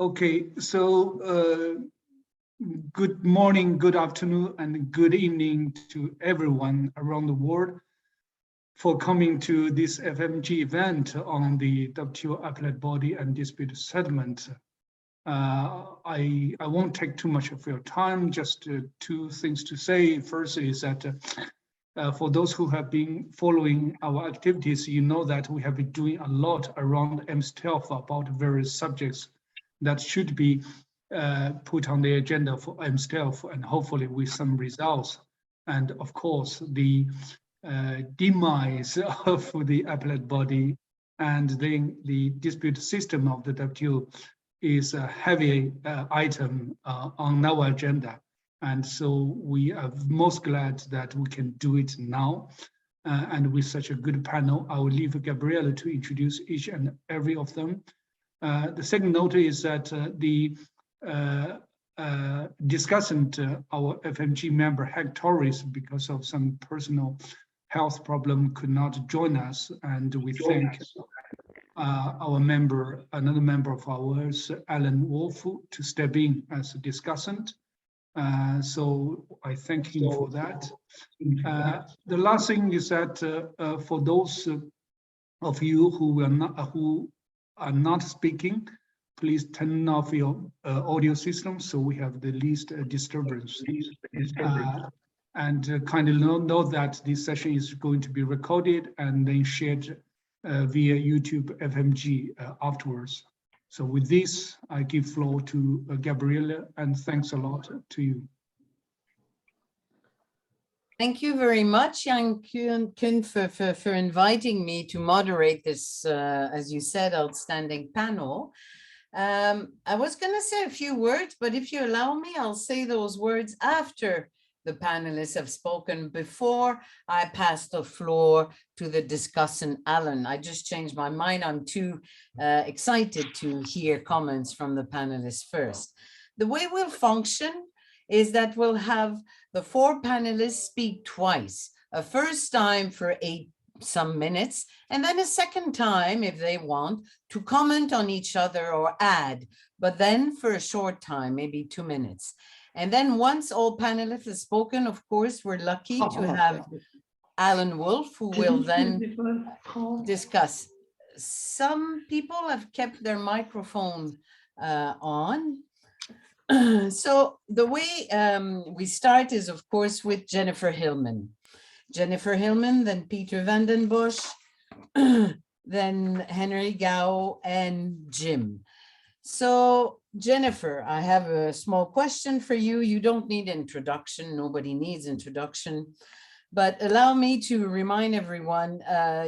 Okay, so good morning, good afternoon, and good evening to everyone around the world for coming to this FMG event on the WTO Appellate Body and Dispute Settlement. I won't take too much of your time, just two things to say. First is that for those who have been following our activities, you know that we have been doing a lot around MSTELF about various subjects that should be put on the agenda for MSTELF and hopefully with some results. And of course, the demise of the appellate body and then the dispute system of the WTO is a heavy item on our agenda. And so we are most glad that we can do it now. And with such a good panel, I will leave Gabrielle to introduce each and every of them. The second note is that the discussant, our FMG member, Hank Torres, because of some personal health problem, could not join us. And we thank our member, another member of ours, Alan Wolf, to step in as a discussant. So I thank him for that. The last thing is that for those of you who are not speaking, please turn off your audio system so we have the least disturbance. And kindly know that this session is going to be recorded and then shared via YouTube FMG afterwards. So with this, I give floor to Gabrielle, and thanks a lot to you. Thank you very much, Yang Kun, for inviting me to moderate this, as you said, outstanding panel. I was going to say a few words, but if you allow me, I'll say those words after the panelists have spoken, before I pass the floor to the discussant, Alan. I just changed my mind. I'm too excited to hear comments from the panelists first. The way we'll function is that we'll have the four panelists speak twice, a first time for some minutes, and then a second time, if they want, to comment on each other or add, but then for a short time, maybe 2 minutes. And then once all panelists have spoken, of course, we're lucky to have Alan Wolf, who will then discuss. Some people have kept their microphone on. So the way we start is, of course, with Jennifer Hillman. Jennifer Hillman, then Peter Vandenbosch, then Henry Gao, and Jim. So Jennifer, I have a small question for you. You don't need introduction. Nobody needs introduction. But allow me to remind everyone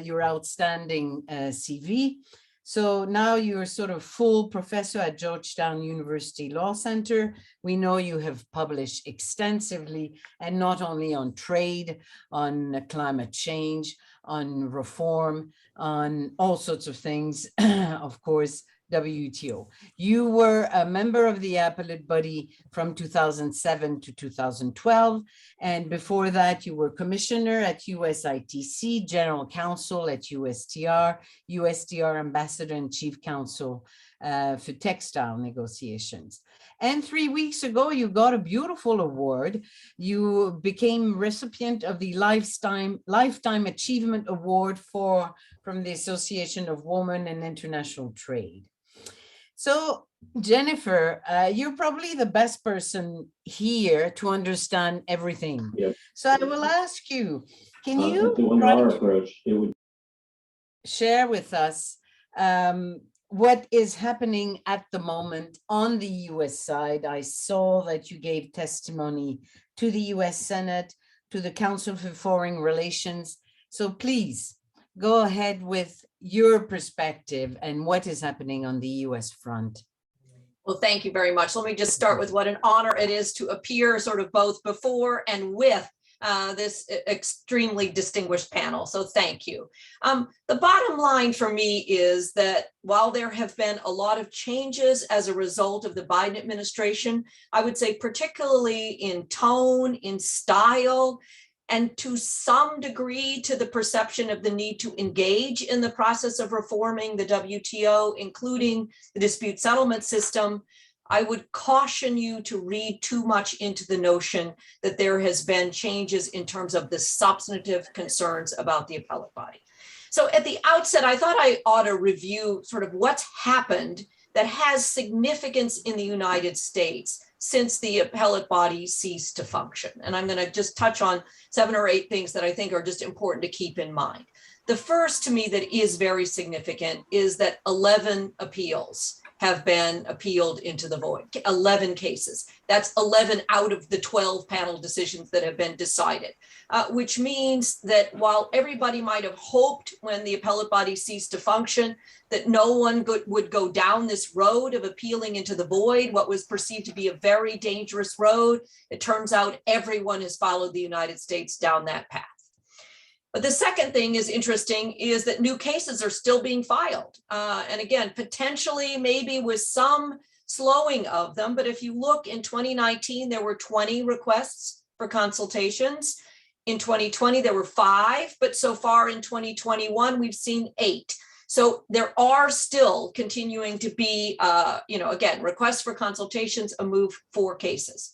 your outstanding CV. So now you're sort of full professor at Georgetown University Law Center. We know you have published extensively, and not only on trade, on climate change, on reform, on all sorts of things, of course, WTO. You were a member of the Appellate Body from 2007 to 2012. And before that, you were commissioner at USITC, General Counsel at USTR, USTR Ambassador and Chief Counsel for textile negotiations. And 3 weeks ago, you got a beautiful award. You became recipient of the Lifetime Achievement Award from the Association of Women in International Trade. So, Jennifer, you're probably the best person here to understand everything. Yep. So I will ask you, can you share with us what is happening at the moment on the US side? I saw that you gave testimony to the US Senate, to the Council for Foreign Relations. So please go ahead with your perspective and what is happening on the US front. Well, thank you very much. Let me just start with what an honor it is to appear sort of both before and with this extremely distinguished panel. So thank you. The bottom line for me is that while there have been a lot of changes as a result of the Biden administration, I would say particularly in tone, in style, and to some degree to the perception of the need to engage in the process of reforming the WTO, including the dispute settlement system, I would caution you to read too much into the notion that there has been changes in terms of the substantive concerns about the appellate body. So at the outset, I thought I ought to review sort of what's happened that has significance in the United States since the appellate body ceased to function. And I'm going to just touch on 7 or 8 things that I think are just important to keep in mind. The first to me that is very significant is that 11 appeals have been appealed into the void, 11 cases. That's 11 out of the 12 panel decisions that have been decided, which means that while everybody might have hoped when the appellate body ceased to function that no one would go down this road of appealing into the void, what was perceived to be a very dangerous road, it turns out everyone has followed the United States down that path. But the second thing is interesting is that new cases are still being filed. And again, potentially maybe with some slowing of them, but if you look in 2019, there were 20 requests for consultations. In 2020, there were 5, but so far in 2021, we've seen 8. So there are still continuing to be, again, requests for consultations, a move for cases.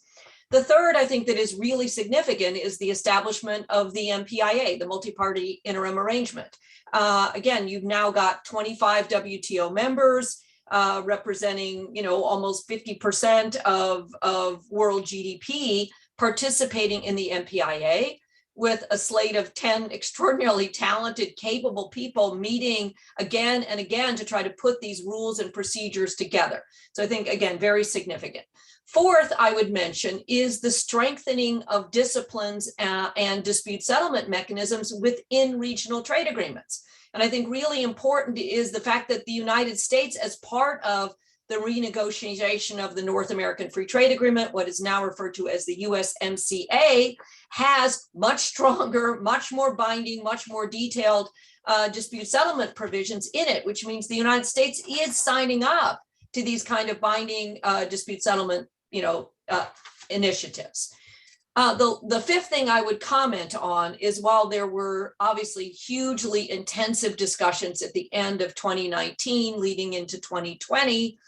The third, I think, that is really significant is the establishment of the MPIA, the multi-party interim arrangement. Again, you've now got 25 WTO members representing, almost 50% of world GDP participating in the MPIA, with a slate of 10 extraordinarily talented, capable people meeting again and again to try to put these rules and procedures together. So I think, again, very significant. Fourth, I would mention is the strengthening of disciplines and dispute settlement mechanisms within regional trade agreements. And I think really important is the fact that the United States, as part of the renegotiation of the North American Free Trade Agreement, what is now referred to as the USMCA, has much stronger, much more binding, much more detailed dispute settlement provisions in it, which means the United States is signing up to these kind of binding dispute settlement initiatives. The fifth thing I would comment on is while there were obviously hugely intensive discussions at the end of 2019 leading into 2020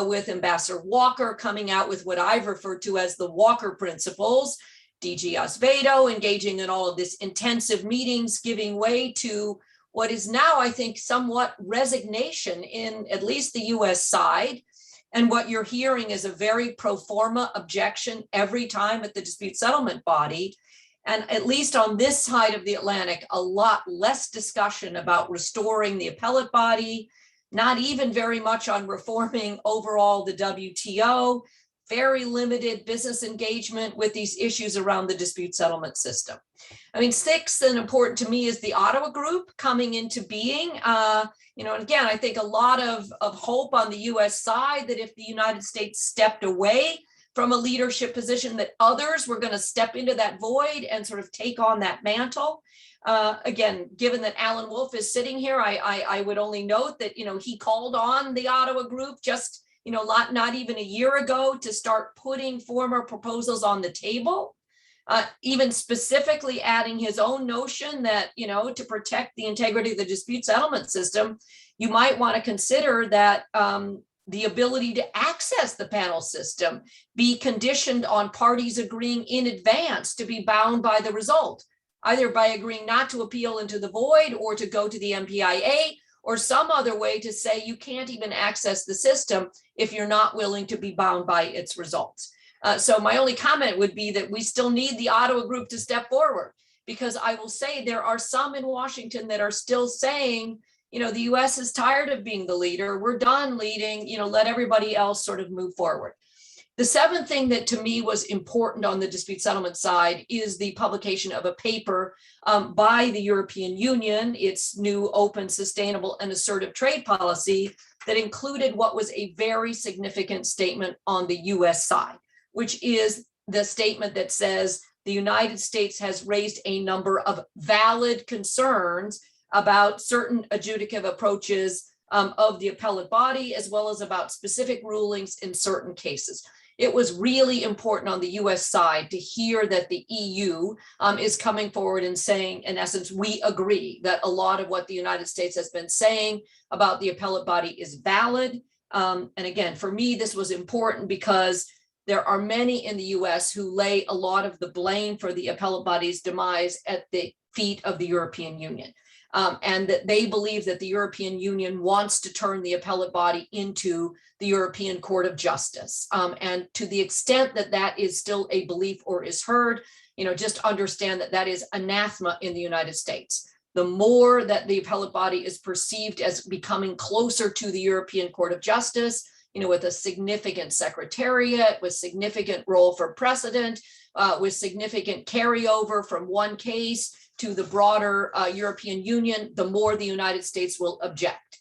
with Ambassador Walker coming out with what I've referred to as the Walker principles, DG Acevedo engaging in all of this intensive meetings, giving way to what is now, I think, somewhat resignation in at least the US side. And what you're hearing is a very pro forma objection every time at the dispute settlement body. And at least on this side of the Atlantic, a lot less discussion about restoring the appellate body, not even very much on reforming overall the WTO, very limited business engagement with these issues around the dispute settlement system. I mean, sixth and important to me is the Ottawa Group coming into being. And again, I think a lot of hope on the US side that if the United States stepped away from a leadership position, that others were going to step into that void and sort of take on that mantle. Again, given that Alan Wolf is sitting here, I would only note that, he called on the Ottawa Group just, not even a year ago to start putting former proposals on the table. Even specifically adding his own notion that, to protect the integrity of the dispute settlement system, you might want to consider that the ability to access the panel system be conditioned on parties agreeing in advance to be bound by the result, either by agreeing not to appeal into the void or to go to the MPIA or some other way to say you can't even access the system if you're not willing to be bound by its results. So my only comment would be that we still need the Ottawa Group to step forward, because I will say there are some in Washington that are still saying, the US is tired of being the leader. We're done leading, let everybody else sort of move forward. The seventh thing that to me was important on the dispute settlement side is the publication of a paper by the European Union, its new open, sustainable, and assertive trade policy that included what was a very significant statement on the US side, which is the statement that says the United States has raised a number of valid concerns about certain adjudicative approaches of the appellate body, as well as about specific rulings in certain cases. it was really important on the US side to hear that the EU is coming forward and saying, in essence, we agree that a lot of what the United States has been saying about the appellate body is valid. And again, for me, this was important because there are many in the US who lay a lot of the blame for the appellate body's demise at the feet of the European Union. And that they believe that the European Union wants to turn the appellate body into the European Court of Justice. And to the extent that that is still a belief or is heard, just understand that that is anathema in the United States. The more that the appellate body is perceived as becoming closer to the European Court of Justice, with a significant secretariat, with significant role for precedent, with significant carryover from one case to the broader European Union, the more the United States will object.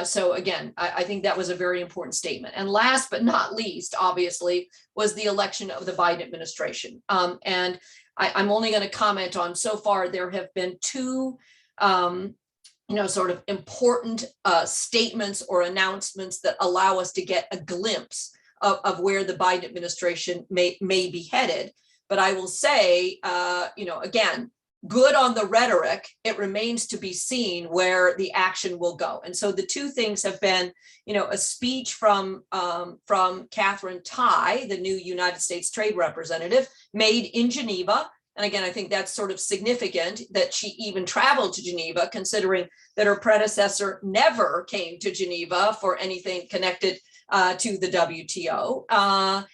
So again, I think that was a very important statement. And last but not least, obviously, was the election of the Biden administration. And I'm only going to comment on, so far, there have been two sort of important statements or announcements that allow us to get a glimpse of where the Biden administration may be headed. But I will say, again, good on the rhetoric, it remains to be seen where the action will go. And so the two things have been, a speech from Catherine Tai, the new United States Trade Representative, made in Geneva. And again, I think that's sort of significant that she even traveled to Geneva, considering that her predecessor never came to Geneva for anything connected to the WTO.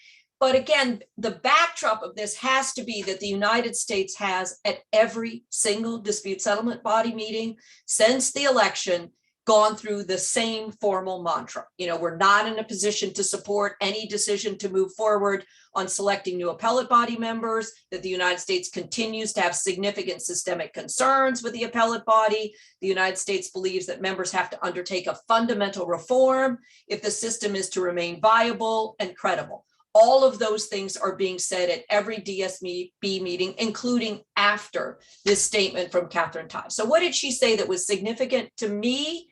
But again, the backdrop of this has to be that the United States has, at every single dispute settlement body meeting since the election, gone through the same formal mantra. We're not in a position to support any decision to move forward on selecting new appellate body members, that the United States continues to have significant systemic concerns with the appellate body. The United States believes that members have to undertake a fundamental reform if the system is to remain viable and credible. All of those things are being said at every DSB meeting, including after this statement from Catherine Tai. So what did she say that was significant to me?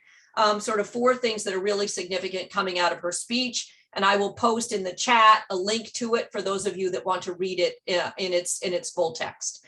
Sort of four things that are really significant coming out of her speech. And I will post in the chat a link to it for those of you that want to read it in its full text.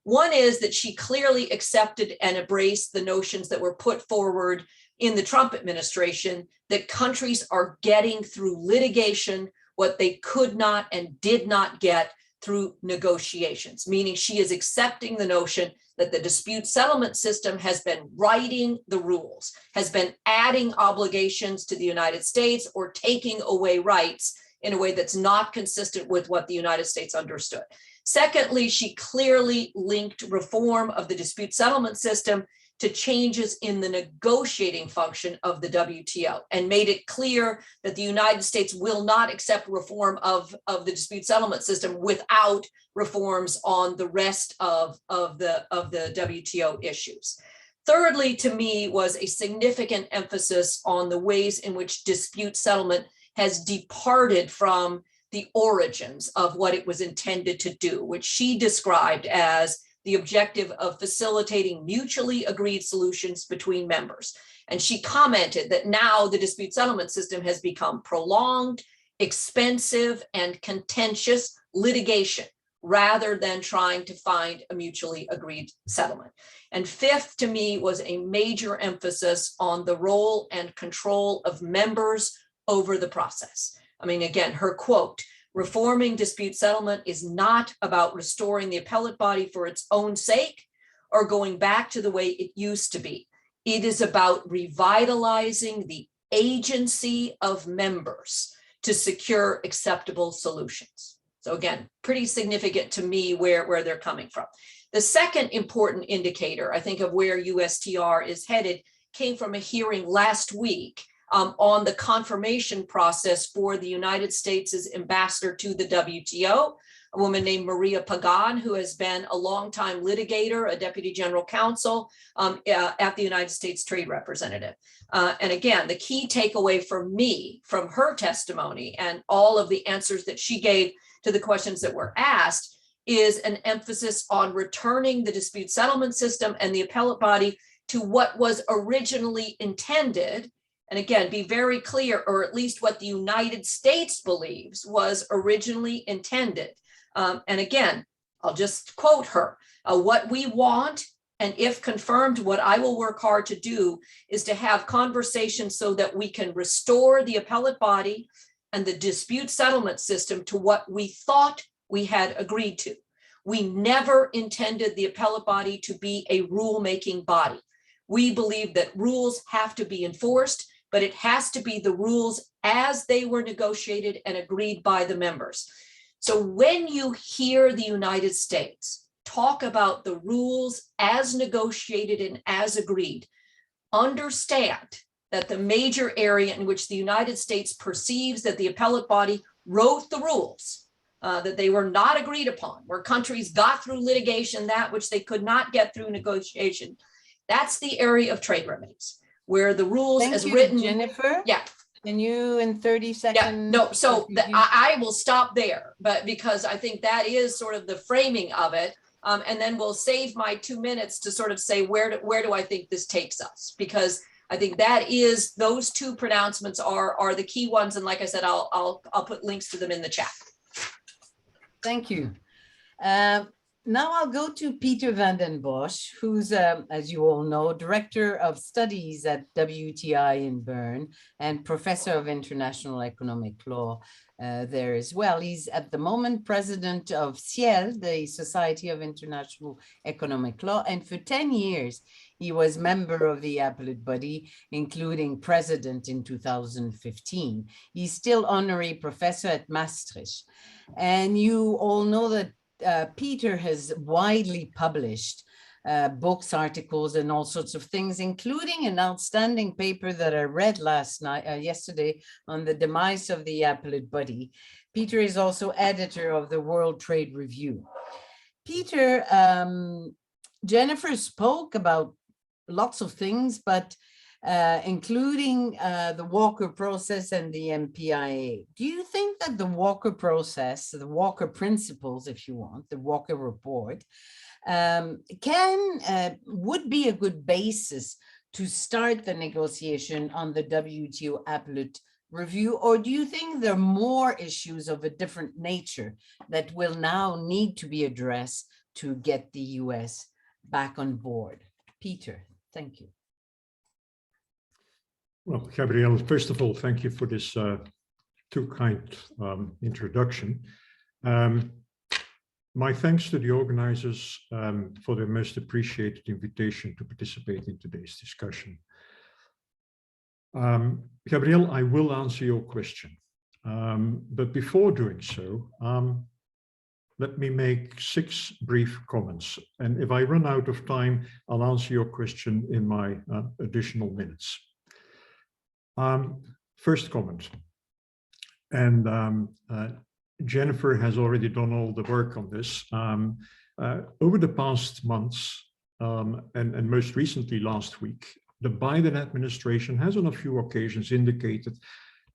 One is that she clearly accepted and embraced the notions that were put forward in the Trump administration, that countries are getting through litigation what they could not and did not get through negotiations, meaning she is accepting the notion that the dispute settlement system has been writing the rules, has been adding obligations to the United States or taking away rights in a way that's not consistent with what the United States understood. Secondly, she clearly linked reform of the dispute settlement system to changes in the negotiating function of the WTO, and made it clear that the United States will not accept reform of the dispute settlement system without reforms on the rest of the WTO issues. Thirdly, to me, was a significant emphasis on the ways in which dispute settlement has departed from the origins of what it was intended to do, which she described as the objective of facilitating mutually agreed solutions between members. And she commented that now the dispute settlement system has become prolonged, expensive, and contentious litigation rather than trying to find a mutually agreed settlement. And fifth, to me, was a major emphasis on the role and control of members over the process. I mean, again, her quote, "Reforming dispute settlement is not about restoring the appellate body for its own sake or going back to the way it used to be. It is about revitalizing the agency of members to secure acceptable solutions." So again, pretty significant to me where they're coming from. The second important indicator, I think, of where USTR is headed came from a hearing last week on the confirmation process for the United States' ambassador to the WTO, a woman named Maria Pagan, who has been a longtime litigator, a deputy general counsel at the United States Trade Representative. And again, the key takeaway for me from her testimony and all of the answers that she gave to the questions that were asked is an emphasis on returning the dispute settlement system and the appellate body to what was originally intended and again, be very clear, or at least what the United States believes was originally intended. And again, I'll just quote her, what we want, and if confirmed, what I will work hard to do is to have conversations so that we can restore the appellate body and the dispute settlement system to what we thought we had agreed to. We never intended the appellate body to be a rule-making body. We believe that rules have to be enforced, but it has to be the rules as they were negotiated and agreed by the members. So when you hear the United States talk about the rules as negotiated and as agreed, understand that the major area in which the United States perceives that the appellate body wrote the rules, that they were not agreed upon, where countries got through litigation that which they could not get through negotiation, that's the area of trade remedies, where the rules Thank as you, written. Jennifer. Yeah. Can you in 30 seconds? Yeah, no, so I will stop there, but because I think that is sort of the framing of it. And then we'll save my 2 minutes to sort of say, where do I think this takes us? Because I think that is, those two pronouncements are the key ones. And like I said, I'll put links to them in the chat. Thank you. Now I'll go to Peter Vandenbosch, who's, as you all know, Director of Studies at WTI in Bern and Professor of International Economic Law there as well. He's at the moment President of SIEL, the Society of International Economic Law, and for 10 years, he was member of the Appellate Body, including President in 2015. He's still Honorary Professor at Maastricht. And you all know that Peter has widely published books, articles, and all sorts of things, including an outstanding paper that I read yesterday on the demise of the Appellate Body. Peter is also editor of the World Trade Review. Peter, Jennifer spoke about lots of things, but including the Walker process and the MPIA. Do you think that the Walker process, the Walker principles, if you want, the Walker report, would be a good basis to start the negotiation on the WTO appellate review? Or do you think there are more issues of a different nature that will now need to be addressed to get the US back on board? Peter, thank you. Well, Gabrielle, first of all, thank you for this too kind introduction. My thanks to the organizers for their most appreciated invitation to participate in today's discussion. Gabrielle, I will answer your question, but before doing so, let me make 6 brief comments. And if I run out of time, I'll answer your question in my additional minutes. First comment, and Jennifer has already done all the work on this. Over the past months, and most recently last week, the Biden administration has on a few occasions indicated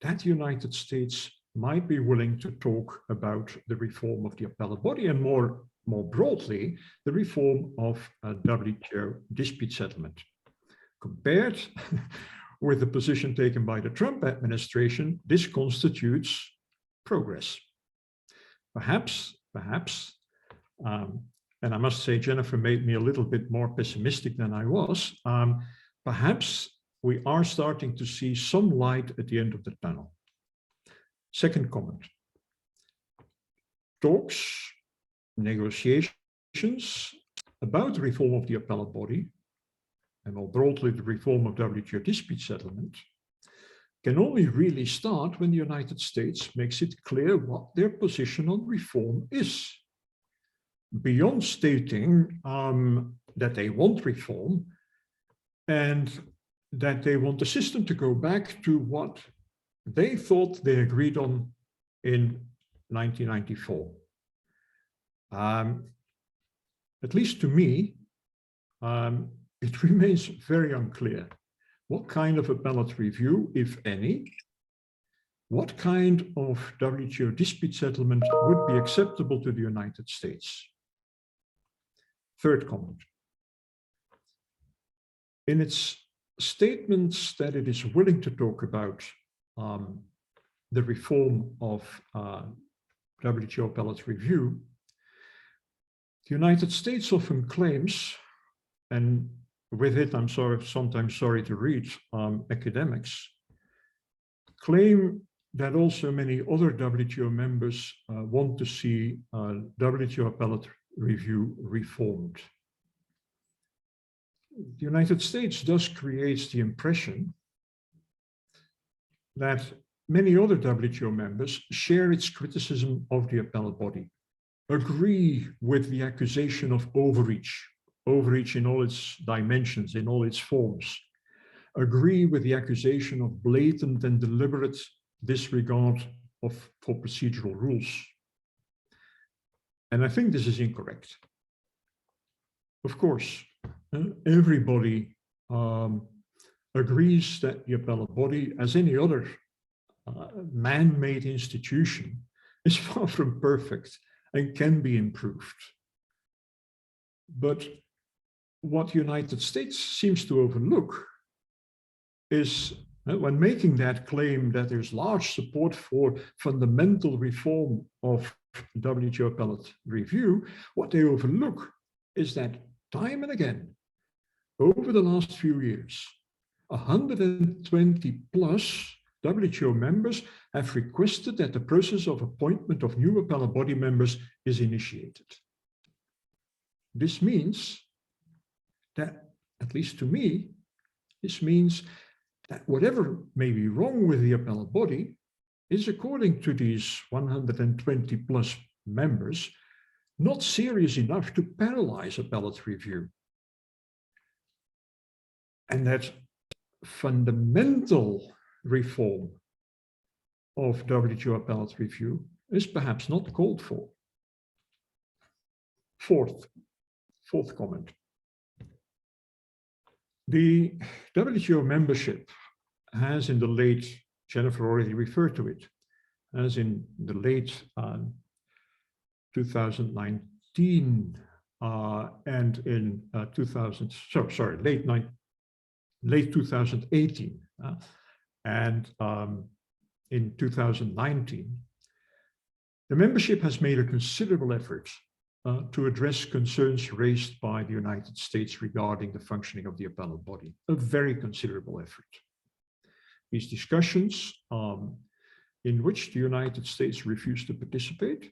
that the United States might be willing to talk about the reform of the appellate body and more broadly, the reform of WTO dispute settlement. Compared with the position taken by the Trump administration, this constitutes progress. Perhaps, and I must say Jennifer made me a little bit more pessimistic than I was, perhaps we are starting to see some light at the end of the tunnel. Second comment, talks, negotiations about the reform of the appellate body and more broadly the reform of WTO dispute settlement can only really start when the United States makes it clear what their position on reform is. Beyond stating that they want reform and that they want the system to go back to what they thought they agreed on in 1994. At least to me, it remains very unclear what kind of appellate review, if any, what kind of WTO dispute settlement would be acceptable to the United States. Third comment. In its statements that it is willing to talk about the reform of WTO Appellate Review, the United States often claims, and with it I'm sometimes sorry to read, academics claim that also many other WTO members want to see WTO Appellate Review reformed. The United States thus creates the impression that many other WTO members share its criticism of the Appellate Body, agree with the accusation of overreach in all its dimensions, in all its forms, agree with the accusation of blatant and deliberate disregard for procedural rules. And I think this is incorrect. Of course, everybody agrees that the Appellate Body, as any other man-made institution, is far from perfect and can be improved. But what the United States seems to overlook is when making that claim that there's large support for fundamental reform of WTO Appellate Review, what they overlook is that time and again, over the last few years, 120 plus WTO members have requested that the process of appointment of new Appellate Body members is initiated. This means that, at least to me, this means that whatever may be wrong with the Appellate Body is, according to these 120 plus members, not serious enough to paralyze Appellate Review. And that fundamental reform of WTO Appellate Review is perhaps not called for. Fourth comment. The WTO membership has in the late, Jennifer already referred to it, as in the late 2019 and in late 2018 and in 2019, the membership has made a considerable effort to address concerns raised by the United States regarding the functioning of the Appellate Body, a very considerable effort. These discussions, in which the United States refused to participate,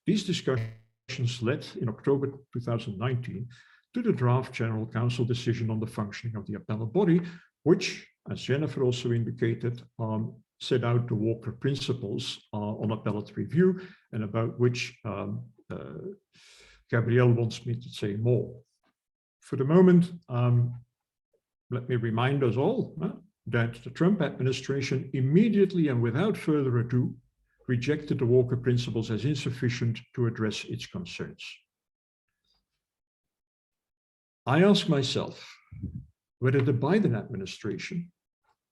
these discussions led in October 2019 to the draft General Counsel decision on the functioning of the Appellate Body, which, as Jennifer also indicated, set out the Walker principles on appellate review, and about which Gabrielle wants me to say more. For the moment, let me remind us all that the Trump administration immediately and without further ado rejected the Walker principles as insufficient to address its concerns. I ask myself whether the Biden administration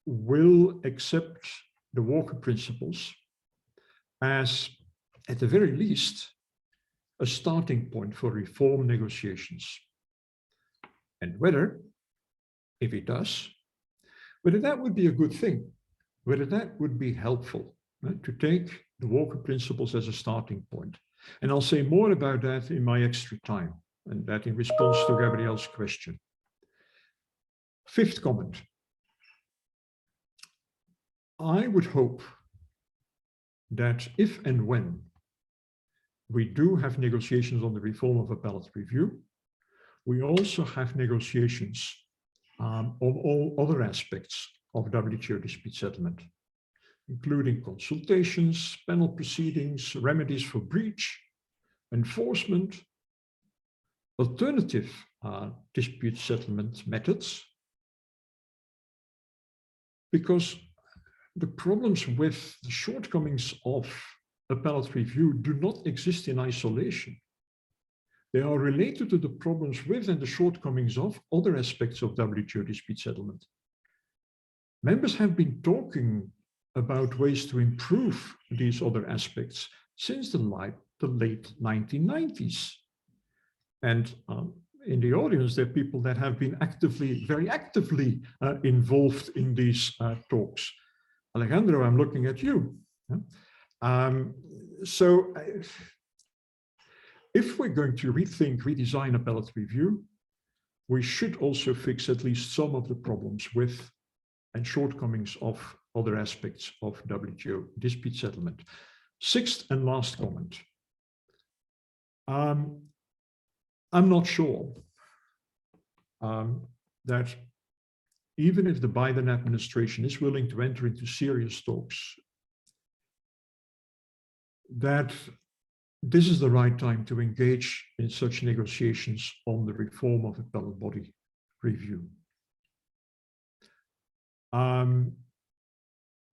will accept the Walker principles as, at the very least, a starting point for reform negotiations. And whether, if it does, whether that would be a good thing, whether that would be helpful to take the Walker principles as a starting point. And I'll say more about that in my extra time, and that in response to Gabrielle's question. Fifth comment. I would hope that if and when we do have negotiations on the reform of appellate review, we also have negotiations on all other aspects of WTO dispute settlement, including consultations, panel proceedings, remedies for breach, enforcement, alternative dispute settlement methods, because the problems with the shortcomings of appellate review do not exist in isolation. They are related to the problems with and the shortcomings of other aspects of WTO dispute settlement. Members have been talking about ways to improve these other aspects since the late 1990s. And in the audience, there are people that have been very actively involved in these talks. Alejandro, I'm looking at you. So if we're going to redesign appellate review, we should also fix at least some of the problems with and shortcomings of other aspects of WTO dispute settlement. Sixth and last comment. I'm not sure that even if the Biden administration is willing to enter into serious talks, that this is the right time to engage in such negotiations on the reform of appellate body review.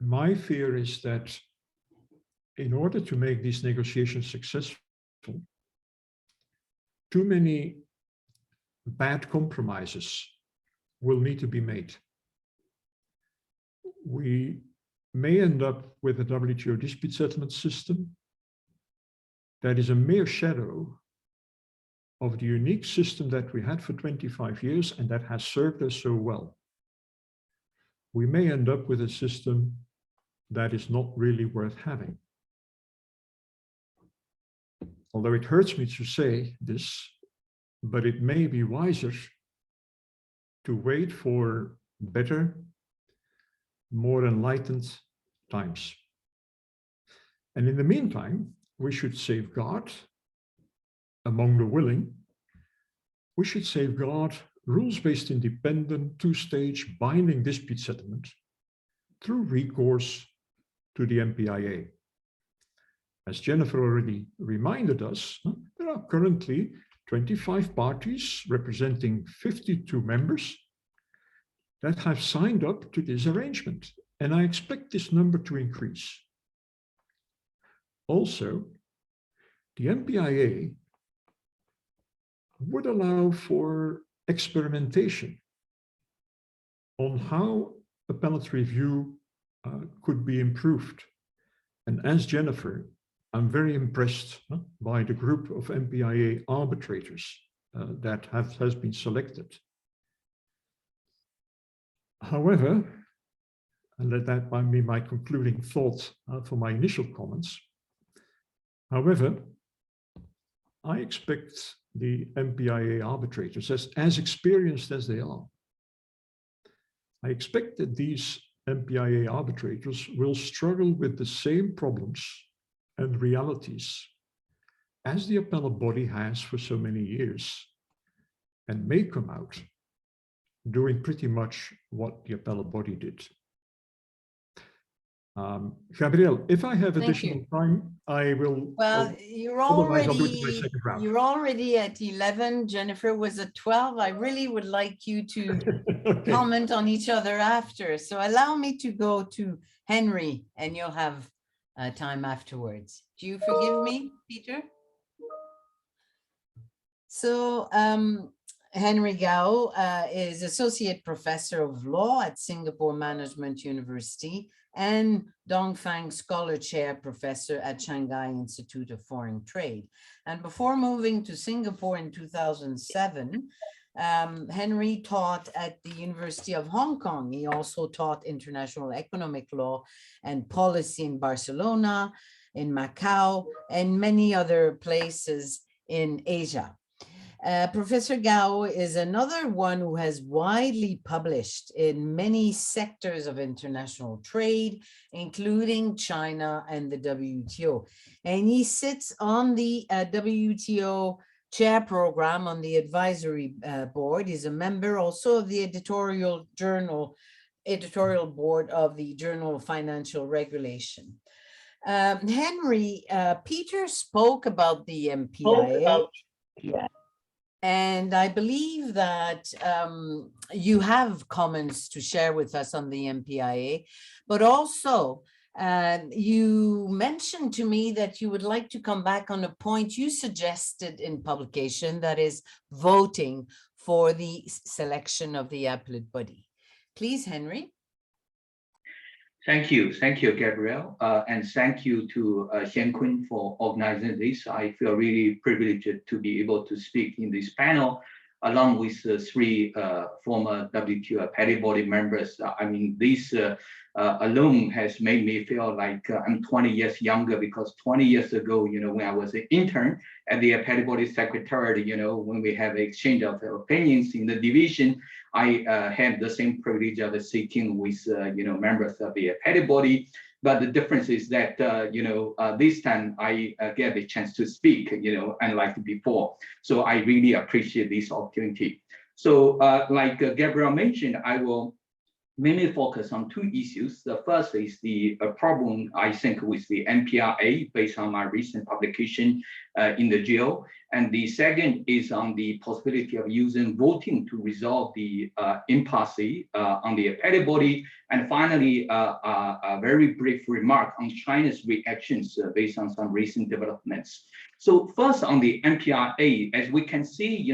My fear is that in order to make these negotiations successful, too many bad compromises will need to be made. We may end up with a WTO dispute settlement system that is a mere shadow of the unique system that we had for 25 years and that has served us so well. We may end up with a system that is not really worth having. Although it hurts me to say this, but it may be wiser to wait for better, more enlightened times. And in the meantime, we should safeguard, among the willing, we should safeguard rules-based independent two-stage binding dispute settlement through recourse to the MPIA. As Jennifer already reminded us, there are currently 25 parties representing 52 members that have signed up to this arrangement, and I expect this number to increase. Also, the MPIA would allow for experimentation on how appellate review could be improved. And as Jennifer, I'm very impressed by the group of MPIA arbitrators that has been selected. However, and let that be my concluding thought for my initial comments. However, I expect the MPIA arbitrators, as experienced as they are, I expect that these MPIA arbitrators will struggle with the same problems and realities as the appellate body has for so many years, and may come out doing pretty much what the appellate body did. Gabrielle, if I have additional time, I will. Well, you're already at 11. Jennifer was at 12. I really would like you to Okay. comment on each other after. So allow me to go to Henry, and you'll have time afterwards. Do you forgive me, Peter? So Henry Gao is Associate Professor of Law at Singapore Management University and Dongfang Scholar Chair Professor at Shanghai Institute of Foreign Trade. And before moving to Singapore in 2007, Henry taught at the University of Hong Kong. He also taught international economic law and policy in Barcelona, in Macau, and many other places in Asia. Professor Gao is another one who has widely published in many sectors of international trade, including China and the WTO. And he sits on the WTO chair program on the advisory board. He's a member also of the editorial board of the Journal of Financial Regulation. Henry, Peter spoke about the MPIA. And I believe that you have comments to share with us on the MPIA, but also you mentioned to me that you would like to come back on a point you suggested in publication, that is voting for the selection of the appellate body. Please, Henry. Thank you, Gabrielle, and thank you to Xian Kun for organizing this. I feel really privileged to be able to speak in this panel. along with three former WTO Appellate Body members. I mean, this alone has made me feel like I'm 20 years younger, because 20 years ago, when I was an intern at the Appellate Body Secretariat, when we have an exchange of opinions in the division, I had the same privilege of sitting with, members of the Appellate Body. But the difference is that, this time I get a chance to speak, unlike before. So I really appreciate this opportunity. So like Gabrielle mentioned, I will mainly focus on two issues. The first is the problem, I think, with the MPRA based on my recent publication in the GO. And the second is on the possibility of using voting to resolve the impasse on the Appellate Body. And finally, a very brief remark on China's reactions based on some recent developments. So first on the MPRA, as we can see,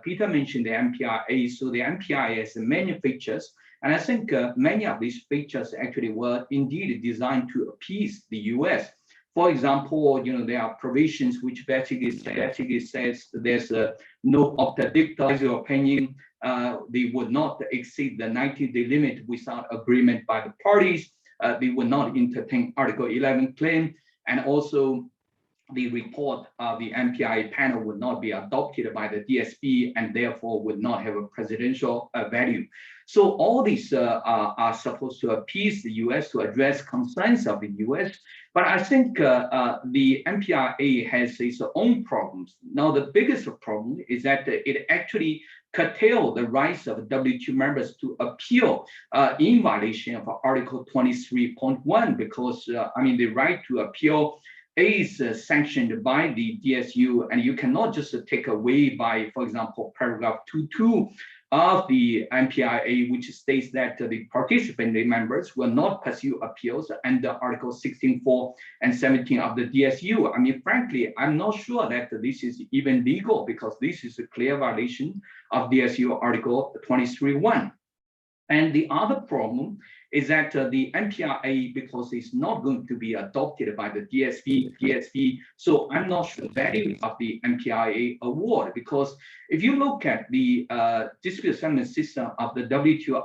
Peter mentioned the MPRA. So the MPRA has many features. And I think many of these features actually were indeed designed to appease the US. For example, there are provisions which basically says there's no obta-dicta opinion. They would not exceed the 90-day limit without agreement by the parties. They would not entertain Article 11 claim. And also, the report of the MPRA panel would not be adopted by the DSP and therefore would not have a presidential value. So all these are supposed to appease the US, to address concerns of the US. But I think the MPRA has its own problems. Now, the biggest problem is that it actually curtailed the rights of WTO members to appeal in violation of Article 23.1, because, the right to appeal is sanctioned by the DSU, and you cannot just take away by, for example, paragraph 2.2 of the MPRA, which states that the participating members will not pursue appeals under Article 16.4 and 17 of the DSU. Frankly, I'm not sure that this is even legal, because this is a clear violation of DSU Article 23.1. And the other problem is that the MPRA, because it's not going to be adopted by the DSP, so I'm not sure the value of the MPRA award, because if you look at the dispute settlement system of the WTO,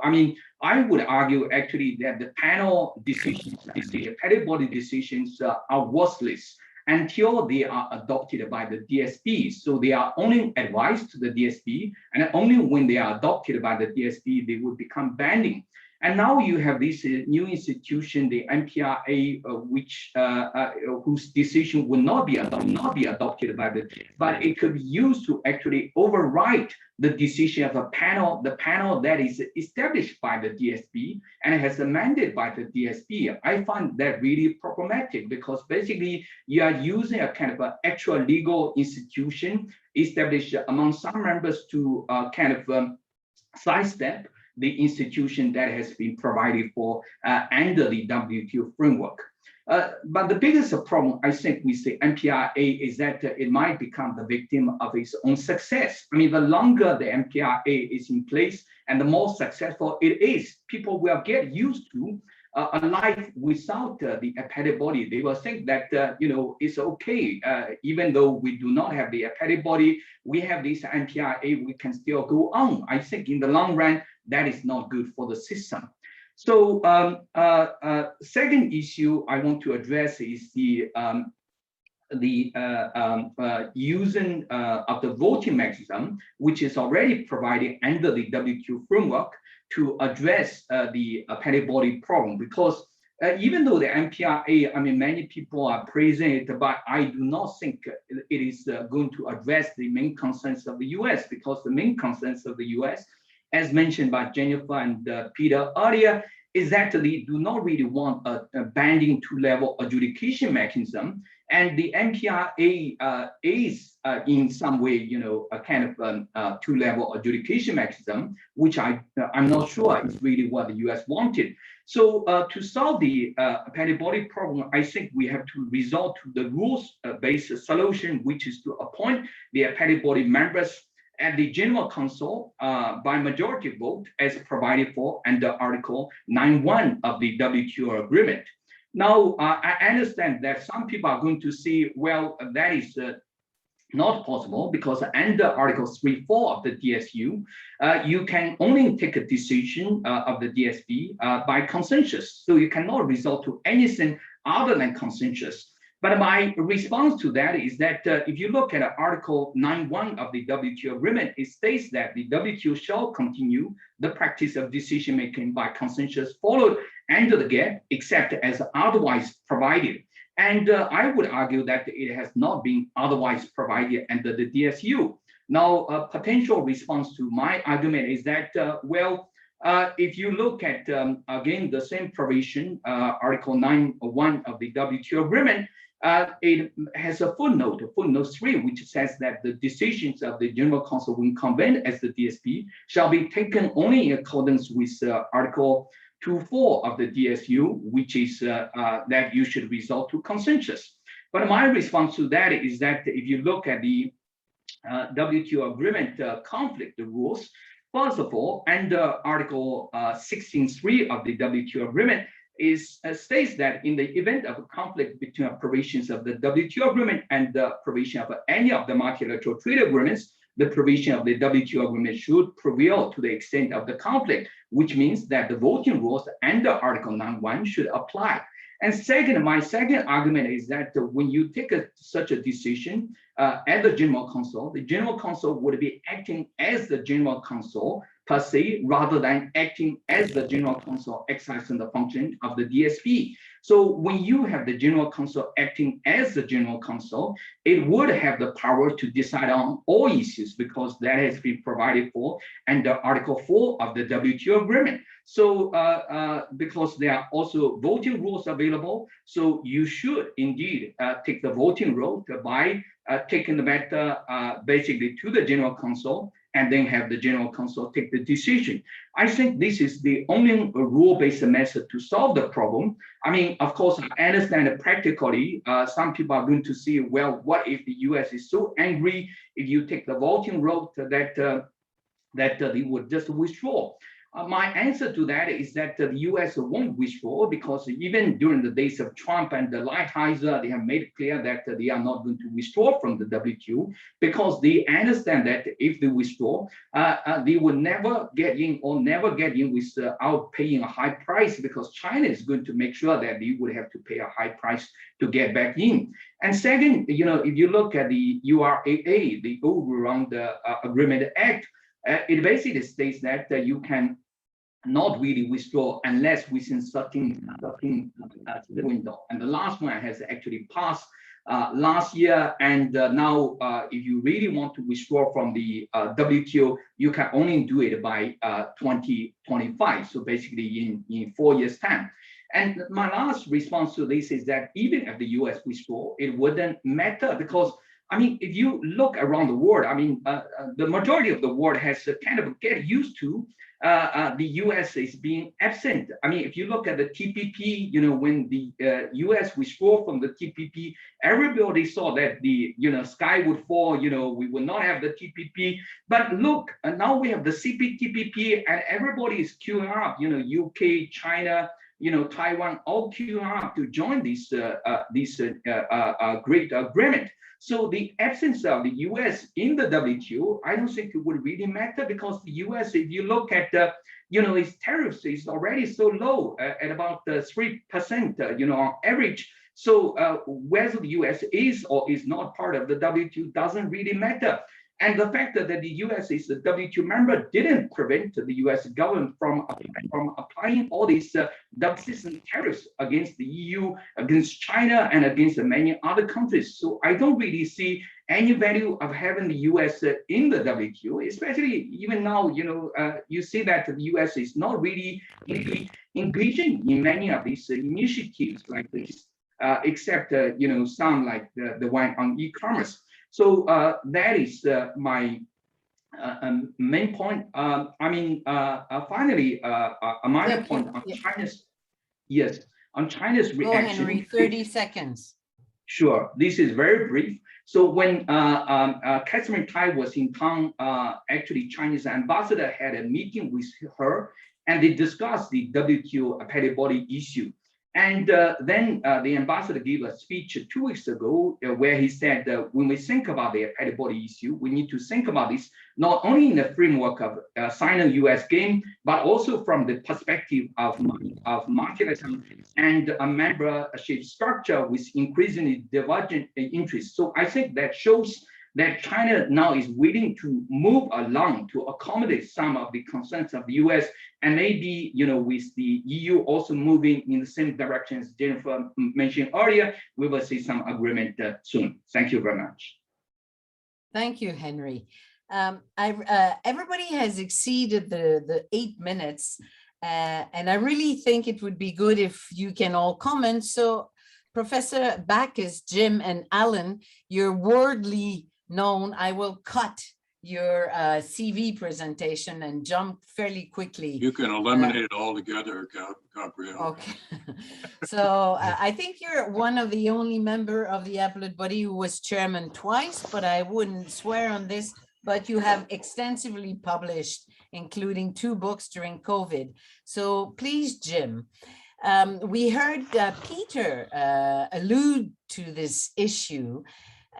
I would argue actually that the panel decisions, the Appellate Body decisions are worthless until they are adopted by the DSP. So they are only advised to the DSP, and only when they are adopted by the DSP, they will become binding. And now you have this new institution, the MPRA, whose decision will not be adopted by the, but it could be used to actually override the decision of a panel, the panel that is established by the DSP and has amended by the DSP. I find that really problematic, because basically you are using a kind of an actual legal institution established among some members to sidestep the institution that has been provided for under the WTO framework. But the biggest problem, I think, with the MPRA is that it might become the victim of its own success. The longer the MPRA is in place and the more successful it is, people will get used to a life without the Appellate Body. They will think that, it's okay. Even though we do not have the Appellate Body, we have this MPRA, we can still go on. I think in the long run, that is not good for the system. So second issue I want to address is the using of the voting mechanism, which is already provided under the WTO framework to address the Appellate Body problem. Because even though the MPRA, many people are praising it, but I do not think it is going to address the main concerns of the US, because the main concerns of the US, as mentioned by Jennifer and Peter earlier, is that they do not really want a binding two-level adjudication mechanism. And the MPRA is in some way, a kind of two-level adjudication mechanism, which I'm not sure is really what the US wanted. So to solve the Appellate Body problem, I think we have to resort to the rules-based solution, which is to appoint the Appellate Body members at the General Counsel by majority vote as provided for under Article 9.1 of the WTO agreement. Now, I understand that some people are going to say, well, that is not possible because under Article 3.4 of the DSU, you can only take a decision of the DSB by consensus. So you cannot resort to anything other than consensus. But my response to that is that if you look at Article 9.1 of the WTO agreement, it states that the WTO shall continue the practice of decision-making by consensus followed under the GATT, except as otherwise provided. And I would argue that it has not been otherwise provided under the DSU. Now, a potential response to my argument is that, if you look at, again, the same provision, Article 9.1 of the WTO agreement, it has a footnote 3, which says that the decisions of the General Counsel when convened as the DSP shall be taken only in accordance with Article 2.4 of the DSU, which is that you should resort to consensus. But my response to that is that if you look at the WTO agreement conflict rules, first of all, under Article 16.3 of the WTO agreement, states that in the event of a conflict between provisions of the WTO agreement and the provision of any of the multilateral trade agreements, the provision of the WTO agreement should prevail to the extent of the conflict, which means that the voting rules under Article 9.1 should apply. And second, my second argument is that when you take such a decision at the General Counsel would be acting as the General Counsel per se, rather than acting as the General Counsel exercising the function of the DSP. So when you have the General Counsel acting as the General Counsel, it would have the power to decide on all issues because that has been provided for under Article 4 of the WTO agreement. So because there are also voting rules available, so you should indeed take the voting route by taking the matter basically to the General Counsel and then have the General Counsel take the decision. I think this is the only rule-based method to solve the problem. I mean, of course, I understand that practically, some people are going to say, well, what if the US is so angry if you take the voting route that they would just withdraw? My answer to that is that the US won't withdraw because even during the days of Trump and the Lighthizer, they have made it clear that they are not going to withdraw from the WTO because they understand that if they withdraw, they will never get in without paying a high price because China is going to make sure that they would have to pay a high price to get back in. And second, if you look at the URAA, the Overround Agreement Act, it basically states that you can not really withdraw unless within certain window. And the last one has actually passed last year. And now, if you really want to withdraw from the WTO, you can only do it by 2025. So basically in 4 years' time. And my last response to this is that even if the US withdraw, it wouldn't matter because I mean, if you look around the world, I mean, the majority of the world has kind of get used to the US is being absent. I mean, if you look at the TPP, when the US withdrew from the TPP, everybody saw that the sky would fall. We would not have the TPP. But look, now we have the CPTPP, and everybody is queuing up. UK, China, Taiwan, all queuing up to join this great agreement. So the absence of the US in the WTO, I don't think it would really matter because the US, if you look at, its tariffs is already so low at about 3%, on average. So whether the US is or is not part of the WTO doesn't really matter. And the fact that the US is a WTO member didn't prevent the US government from applying all these double-system tariffs against the EU, against China, and against many other countries. So I don't really see any value of having the US in the WTO, especially even now, you see that the US is not really engaging in many of these initiatives like this, except, some like the one on e-commerce. So that is my main point. Finally, a minor point on China's, on China's reaction. Go, Henry, 30 seconds. Sure, this is very brief. So when Catherine Tai was in town, actually Chinese ambassador had a meeting with her and they discussed the WTO Appellate Body issue. And then the ambassador gave a speech 2 weeks ago where he said when we think about the appellate body issue, we need to think about this not only in the framework of Sino-US game, but also from the perspective of multilateralism and a membership structure with increasingly divergent interests. So I think that shows that China now is willing to move along to accommodate some of the concerns of the US, and maybe, with the EU also moving in the same direction as Jennifer mentioned earlier, we will see some agreement soon. Thank you very much. Thank you, Henry. Everybody has exceeded the 8 minutes, and I really think it would be good if you can all comment. So Professor Bacchus, Jim, and Alan, you're worldly known. I will cut your CV presentation and jump fairly quickly. You can eliminate it altogether, Gabrielle. Okay. So I think you're one of the only member of the Appellate Body who was chairman twice, but I wouldn't swear on this, but you have extensively published, including 2 books during COVID. So please, Jim, we heard Peter allude to this issue.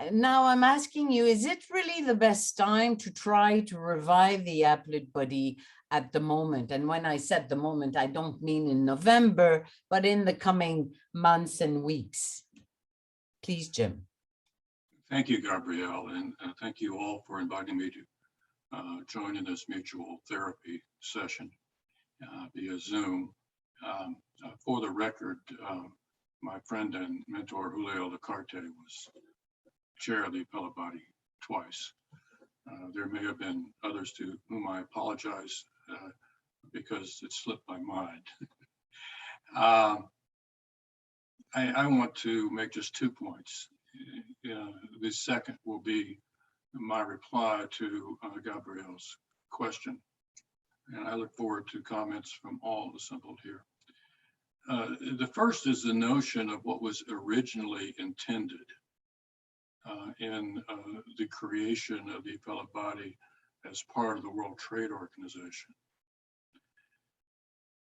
Now I'm asking you, is it really the best time to try to revive the Appellate Body at the moment? And when I said the moment, I don't mean in November, but in the coming months and weeks. Please, Jim. Thank you, Gabrielle, and thank you all for inviting me to join in this mutual therapy session via Zoom. For the record, my friend and mentor Julio Lecarte was chair of the appellate body twice. There may have been others to whom I apologize because it slipped my mind. I want to make just 2 points. The second will be my reply to Gabrielle's question. And I look forward to comments from all assembled here. The first is the notion of what was originally intended in the creation of the appellate body as part of the World Trade Organization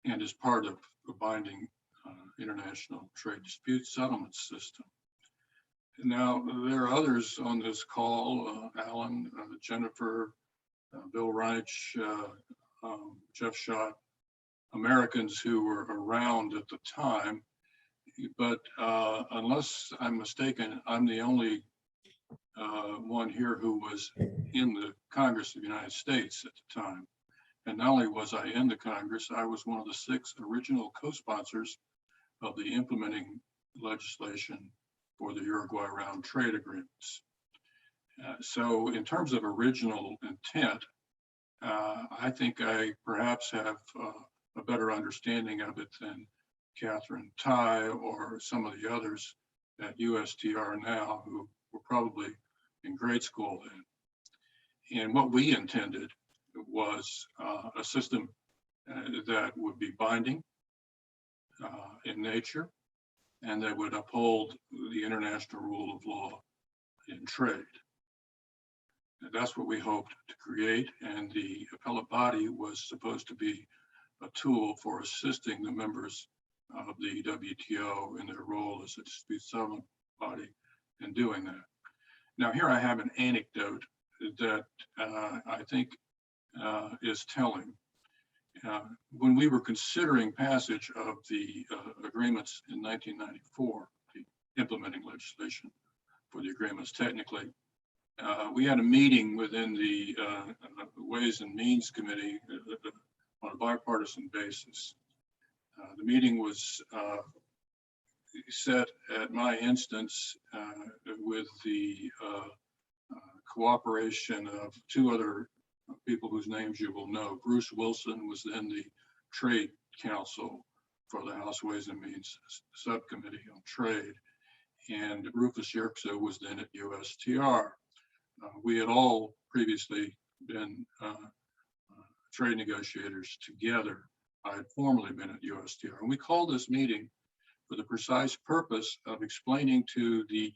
and as part of a binding international trade dispute settlement system. Now, there are others on this call, Alan, Jennifer, Bill Reich, Jeff Schott, Americans who were around at the time, but unless I'm mistaken, I'm the only one here who was in the Congress of the United States at the time. And not only was I in the Congress, I was one of the 6 original co-sponsors of the implementing legislation for the Uruguay round trade agreements. So in terms of original intent, I think I perhaps have a better understanding of it than Catherine Tai or some of the others at USTR now who were probably in grade school then. And what we intended was a system that would be binding in nature and that would uphold the international rule of law in trade. And that's what we hoped to create, and the appellate body was supposed to be a tool for assisting the members of the WTO in their role as a dispute settlement body in doing that. Now, here I have an anecdote that I think is telling. When we were considering passage of the agreements in 1994, the implementing legislation for the agreements technically, we had a meeting within the Ways and Means Committee on a bipartisan basis. The meeting was set at my instance with the cooperation of 2 other people whose names you will know. Bruce Wilson was then the trade counsel for the House Ways and Means Subcommittee on Trade, and Rufus Yerxa was then at USTR. We had all previously been trade negotiators together. I had formerly been at USTR, and we called this meeting for the precise purpose of explaining to the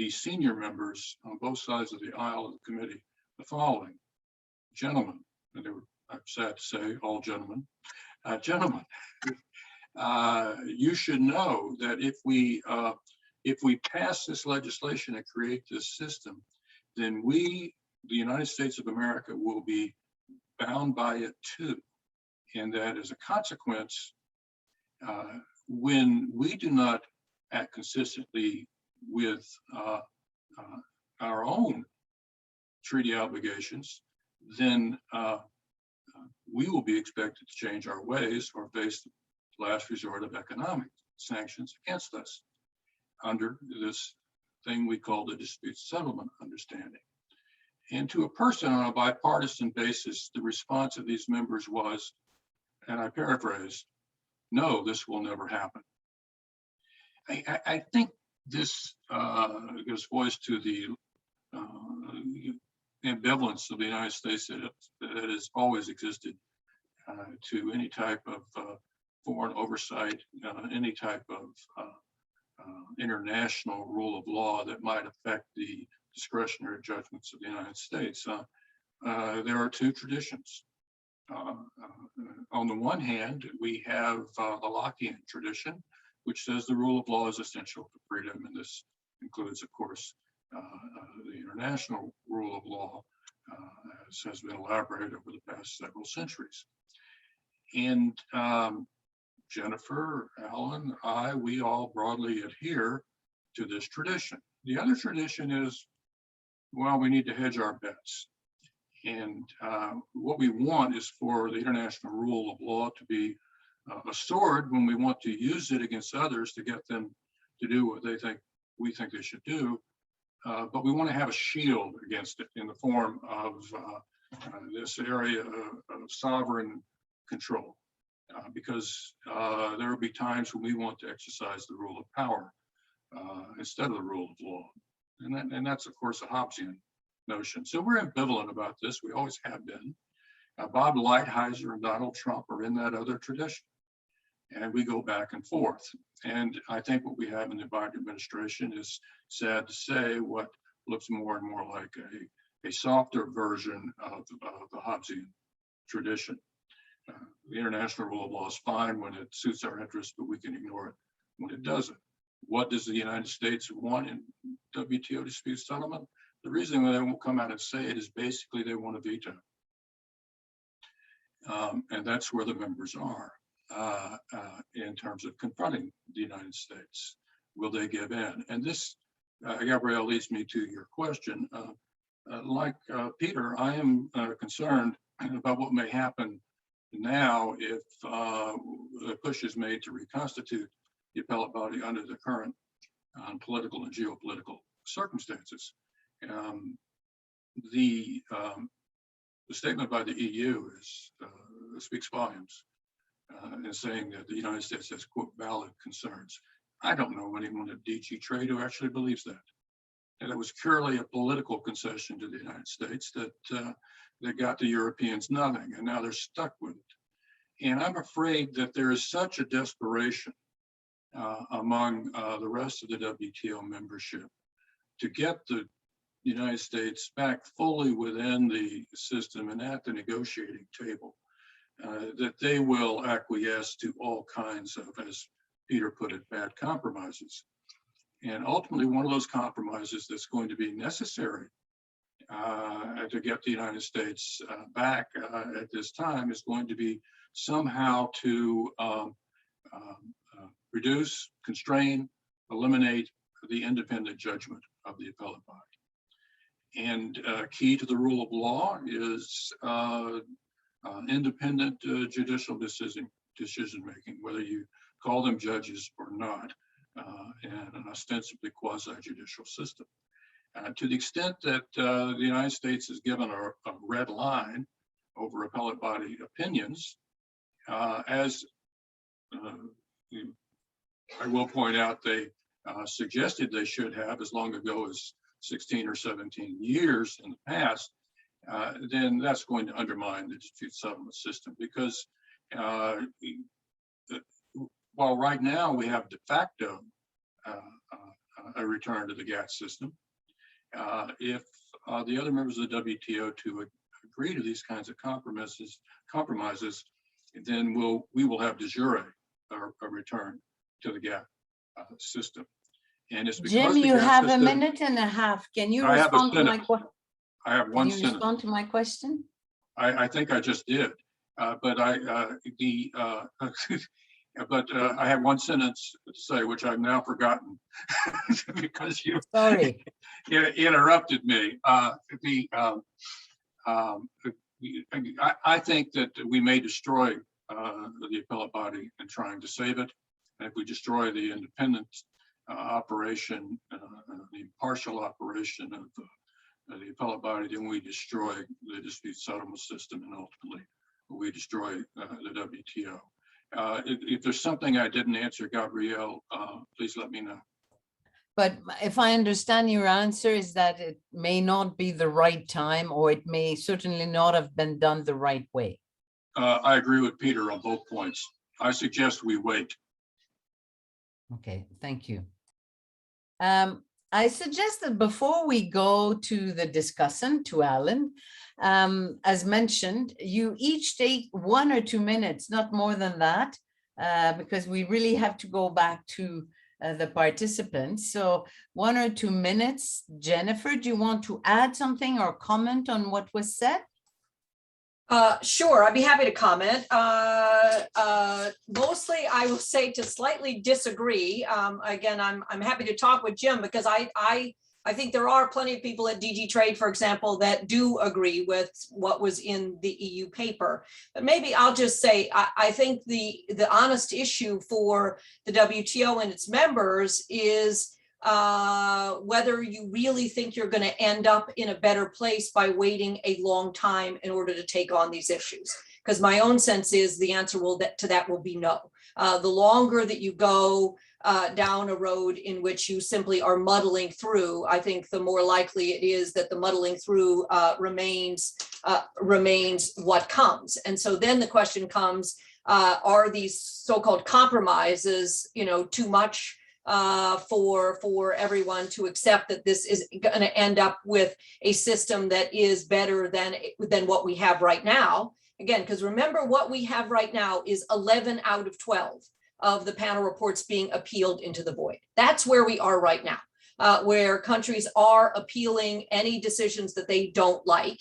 senior members on both sides of the aisle of the committee the following. Gentlemen, and they were, I'm sad to say, all gentlemen, gentlemen, you should know that if we pass this legislation and create this system, then we, the United States of America, will be bound by it too. And that as a consequence, when we do not act consistently with our own treaty obligations, then we will be expected to change our ways or face the last resort of economic sanctions against us under this thing we call the dispute settlement understanding. And to a person on a bipartisan basis, the response of these members was, and I paraphrase, no, this will never happen. I think this gives voice to the ambivalence of the United States that has always existed to any type of foreign oversight, any type of international rule of law that might affect the discretionary judgments of the United States. There are two traditions. On the one hand, we have the Lockean tradition, which says the rule of law is essential for freedom, and this includes, of course, the international rule of law, as has been elaborated over the past several centuries. And Jennifer, Alan, we all broadly adhere to this tradition. The other tradition is, well, we need to hedge our bets. And what we want is for the international rule of law to be a sword when we want to use it against others to get them to do what we think they should do. But we want to have a shield against it in the form of this area of sovereign control. Because there will be times when we want to exercise the rule of power instead of the rule of law. And that's, of course, a Hobbesian notion. So we're ambivalent about this. We always have been. Bob Lighthizer and Donald Trump are in that other tradition. And we go back and forth. And I think what we have in the Biden administration is, sad to say, what looks more and more like a softer version of the Hobbesian tradition. The international rule of law is fine when it suits our interests, but we can ignore it when it doesn't. What does the United States want in WTO dispute settlement? The reason they won't come out and say it is basically they want a veto. And that's where the members are in terms of confronting the United States. Will they give in? And this, Gabrielle, leads me to your question. Like Peter, I am concerned about what may happen now if a push is made to reconstitute the appellate body under the current political and geopolitical circumstances. The statement by the EU speaks volumes in saying that the United States has, quote, valid concerns. I don't know anyone at DG Trade who actually believes that. And it was purely a political concession to the United States that got the Europeans nothing, and now they're stuck with it. And I'm afraid that there is such a desperation among the rest of the WTO membership to get the United States back fully within the system and at the negotiating table, that they will acquiesce to all kinds of, as Peter put it, bad compromises. And ultimately, one of those compromises that's going to be necessary to get the United States back at this time is going to be somehow to reduce, constrain, eliminate the independent judgment of the appellate body. And key to the rule of law is independent judicial decision making, whether you call them judges or not, in an ostensibly quasi-judicial system. To the extent that the United States is given a red line over appellate body opinions, as I will point out, they suggested they should have as long ago as 16 or 17 years in the past, then that's going to undermine the dispute settlement system, because while right now we have de facto a return to the GATT system, if the other members of the WTO to agree to these kinds of compromises, then we will have de jure a return to the GAP system. And it's because Jim, the you GAP have a system- minute and a half. Can you I have a respond to my sentence. question? I have Can one you sentence. respond to my question? I think I just did, but I have one sentence to say, which I've now forgotten because you Sorry. interrupted me. I think that we may destroy the appellate body in trying to save it. And if we destroy the independent operation, the impartial operation of the appellate body, then we destroy the dispute settlement system, and ultimately we destroy the WTO. If there's something I didn't answer, Gabrielle, please let me know. But if I understand your answer is that it may not be the right time, or it may certainly not have been done the right way. I agree with Peter on both points. I suggest we wait. Okay, thank you. I suggest that before we go to the discussant, to Alan, as mentioned, you each take 1 or 2 minutes, not more than that, because we really have to go back to the participants. So 1 or 2 minutes. Jennifer, do you want to add something or comment on what was said? Sure, I'd be happy to comment. Mostly, I will say to slightly disagree. Again, I'm happy to talk with Jim because I think there are plenty of people at DG Trade, for example, that do agree with what was in the EU paper. But maybe I'll just say I think the honest issue for the WTO and its members is whether you really think you're going to end up in a better place by waiting a long time in order to take on these issues. Because my own sense is the answer to that will be no. The longer that you go down a road in which you simply are muddling through, I think the more likely it is that the muddling through remains what comes. And so then the question comes, are these so-called compromises, too much for everyone to accept that this is going to end up with a system that is better than what we have right now. Again, because remember, what we have right now is 11 out of 12 of the panel reports being appealed into the void. That's where we are right now, where countries are appealing any decisions that they don't like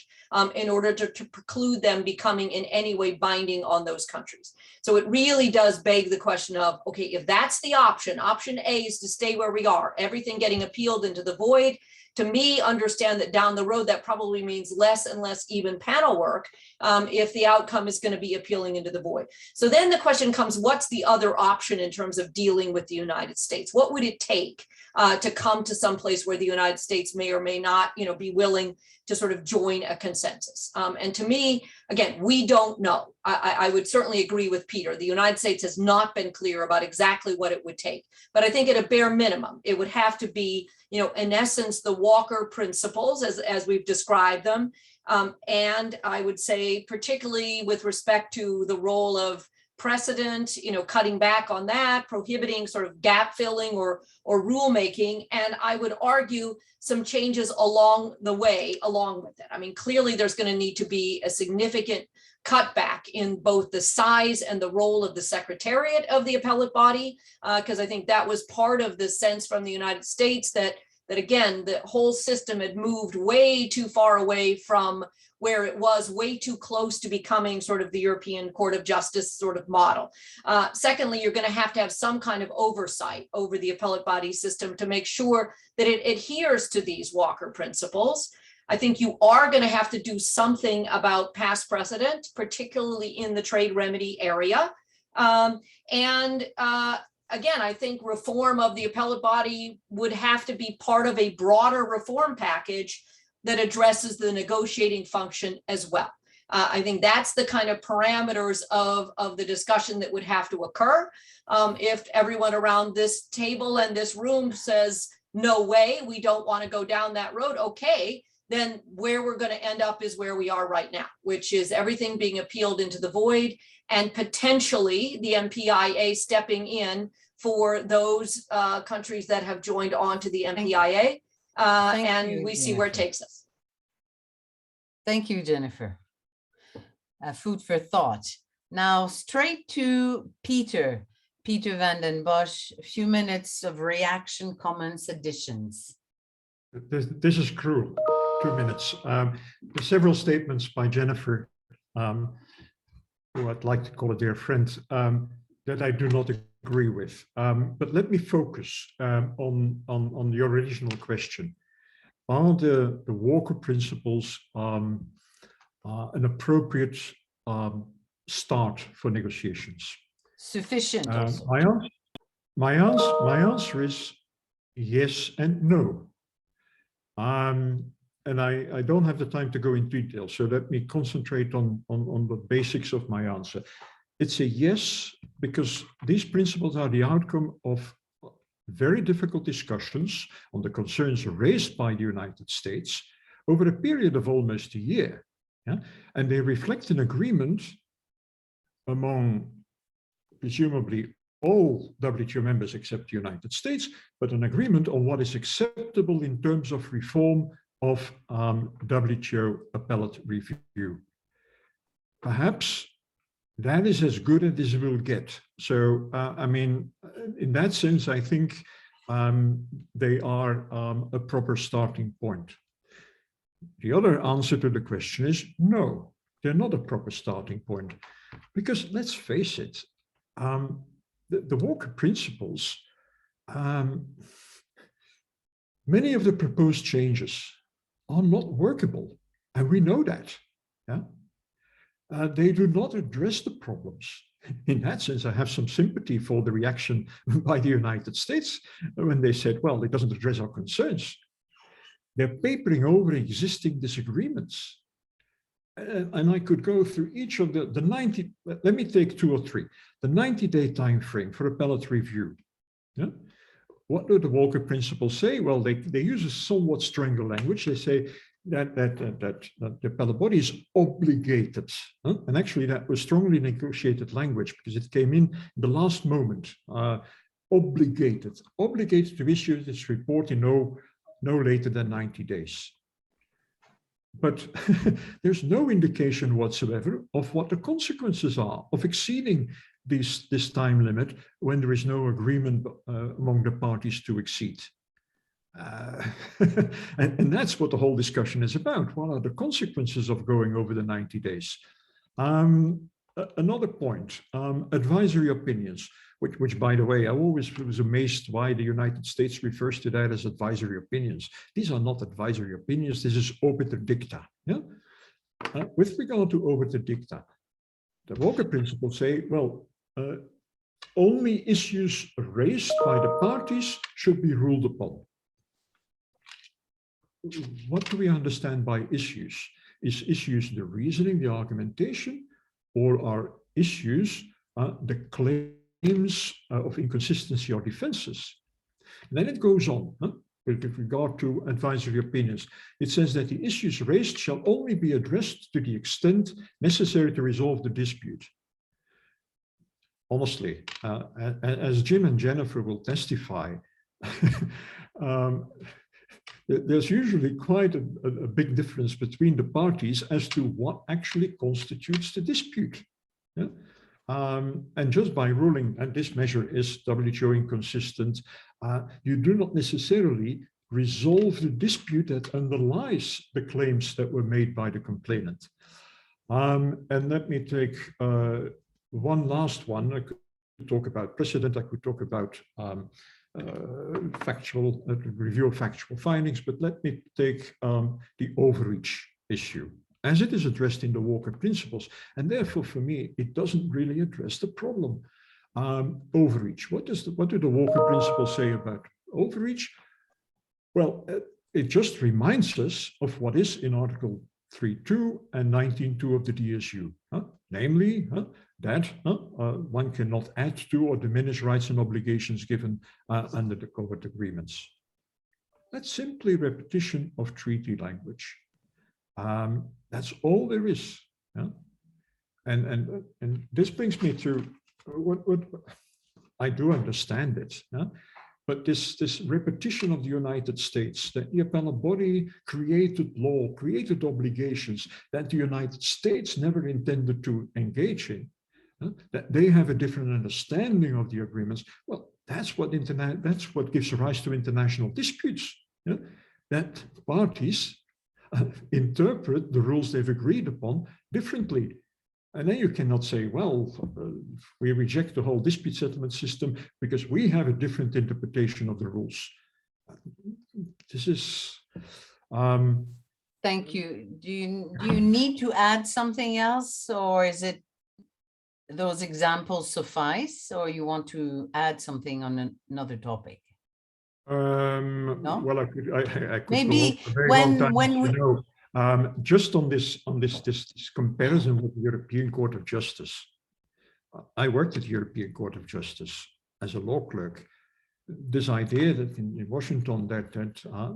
in order to preclude them becoming in any way binding on those countries. So it really does beg the question of, okay, if that's the option A is to stay where we are, everything getting appealed into the void. To me, understand that down the road, that probably means less and less even panel work if the outcome is going to be appealing into the void. So then the question comes, what's the other option in terms of dealing with the United States? What would it take to come to some place where the United States may or may not, be willing to sort of join a consensus? And to me, again, we don't know. I would certainly agree with Peter. The United States has not been clear about exactly what it would take. But I think at a bare minimum, it would have to be, in essence, the Walker principles as we've described them. And I would say, particularly with respect to the role of precedent, cutting back on that, prohibiting sort of gap filling or rulemaking. And I would argue some changes along the way along with it. I mean, clearly there's going to need to be a significant cutback in both the size and the role of the Secretariat of the appellate body, because I think that was part of the sense from the United States that again, the whole system had moved way too far away from where it was, way too close to becoming sort of the European Court of Justice sort of model. Secondly, you're going to have some kind of oversight over the appellate body system to make sure that it adheres to these Walker principles. I think you are going to have to do something about past precedent, particularly in the trade remedy area. Again, I think reform of the appellate body would have to be part of a broader reform package that addresses the negotiating function as well. I think that's the kind of parameters of the discussion that would have to occur. If everyone around this table and this room says, no way, we don't want to go down that road, okay, then where we're going to end up is where we are right now, which is everything being appealed into the void and potentially the MPIA stepping in for those countries that have joined on to the MPIA. And we see where it takes us. Thank you, Jennifer. Food for thought. Now, straight to Peter. Peter Vandenbosch, a few minutes of reaction, comments, additions. This is cruel. 2 minutes. There's several statements by Jennifer, who I'd like to call a dear friend, that I do not agree with. But let me focus on the original question. Are the Walker principles an appropriate start for negotiations? Sufficient also. My answer is yes and no. And I don't have the time to go in detail, so let me concentrate on the basics of my answer. It's a yes, because these principles are the outcome of very difficult discussions on the concerns raised by the United States over a period of almost a year. Yeah? And they reflect an agreement among presumably all WTO members except the United States, but an agreement on what is acceptable in terms of reform of WTO appellate review. Perhaps that is as good as we'll get. So, I mean, in that sense, I think they are a proper starting point. The other answer to the question is no, they're not a proper starting point, because let's face it, the Walker principles, many of the proposed changes are not workable, and we know that. Yeah? They do not address the problems. In that sense, I have some sympathy for the reaction by the United States when they said, well, it doesn't address our concerns. They're papering over existing disagreements. And I could go through each of the 90, let me take 2 or 3. The 90-day time frame for appellate review. Yeah? What do the Walker principles say? Well, they use a somewhat stronger language. They say that the appellate body is obligated. Huh? And actually, that was strongly negotiated language because it came in the last moment. Obligated to issue this report in no later than 90 days. But there's no indication whatsoever of what the consequences are of exceeding this time limit when there is no agreement among the parties to exceed. And that's what the whole discussion is about. What are the consequences of going over the 90 days? Another point, advisory opinions, which by the way, I always was amazed why the United States refers to that as advisory opinions. These are not advisory opinions, this is obiter dicta. Yeah? With regard to obiter dicta, the Walker principles say, well, only issues raised by the parties should be ruled upon. What do we understand by issues? Is issues the reasoning, the argumentation, or are issues the claims of inconsistency or defenses? And then it goes on with regard to advisory opinions. It says that the issues raised shall only be addressed to the extent necessary to resolve the dispute. Honestly, as Jim and Jennifer will testify, there's usually quite a big difference between the parties as to what actually constitutes the dispute. Yeah? And just by ruling, and this measure is WTO inconsistent, you do not necessarily resolve the dispute that underlies the claims that were made by the complainant. And let me take one last one. I could talk about precedent, I could talk about factual review of factual findings, but let me take the overreach issue as it is addressed in the Walker principles, and therefore for me it doesn't really address the problem. Overreach. What do the Walker principles say about overreach? Well, it just reminds us of what is in Article 3.2 and 19.2 of the DSU, namely that one cannot add to or diminish rights and obligations given under the covered agreements. That's simply repetition of treaty language. That's all there is. Yeah? And this brings me to what I do understand it. Yeah? But this repetition of the United States, that the appellate body created law, created obligations that the United States never intended to engage in. that they have a different understanding of the agreements. Well, that's what gives rise to international disputes. That parties interpret the rules they've agreed upon differently. And then you cannot say, well, we reject the whole dispute settlement system because we have a different interpretation of the rules. This is... Thank you. Do you need to add something else, or is it those examples suffice, or you want to add something on another topic? No? Well, I could Maybe go on for a very long time, when we... just on this comparison with the European Court of Justice. I worked at the European Court of Justice as a law clerk. This idea that in Washington that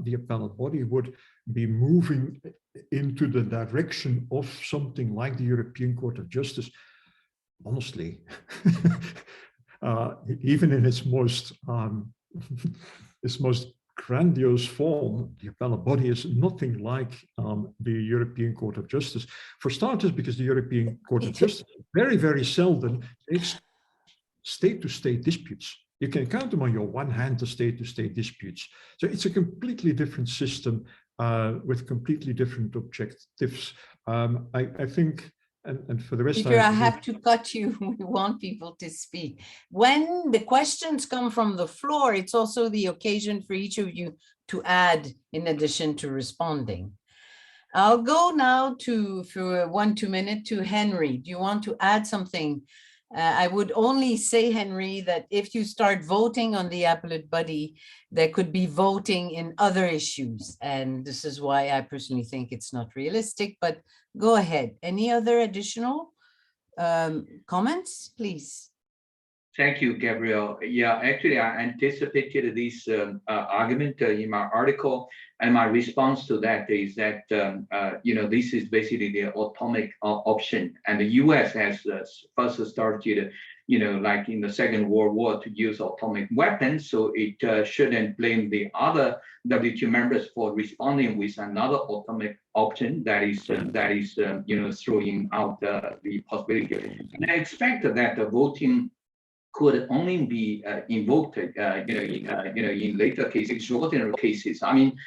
the appellate body would be moving into the direction of something like the European Court of Justice, honestly, even in its most grandiose form, the appellate body is nothing like the European Court of Justice. For starters, because the European Court of Justice very, very seldom takes state-to-state disputes. You can count them on your one hand, the state-to-state disputes. So it's a completely different system with completely different objectives. I think, and for the rest, Peter, I have to cut you. We want people to speak. When the questions come from the floor, it's also the occasion for each of you to add in addition to responding. I'll go now for 1-2 minutes to Henry. Do you want to add something? I would only say, Henry, that if you start voting on the appellate body, there could be voting in other issues. And this is why I personally think it's not realistic, but go ahead. Any other additional comments, please? Thank you, Gabrielle. Yeah, actually, I anticipated this argument in my article, and my response to that is that this is basically the atomic option, and the U.S. has first started, like in the Second World War, to use atomic weapons, so it shouldn't blame the other WTO members for responding with another atomic option that is throwing out the possibility. And I expect that the voting could only be invoked, in later cases, extraordinary cases. I mean,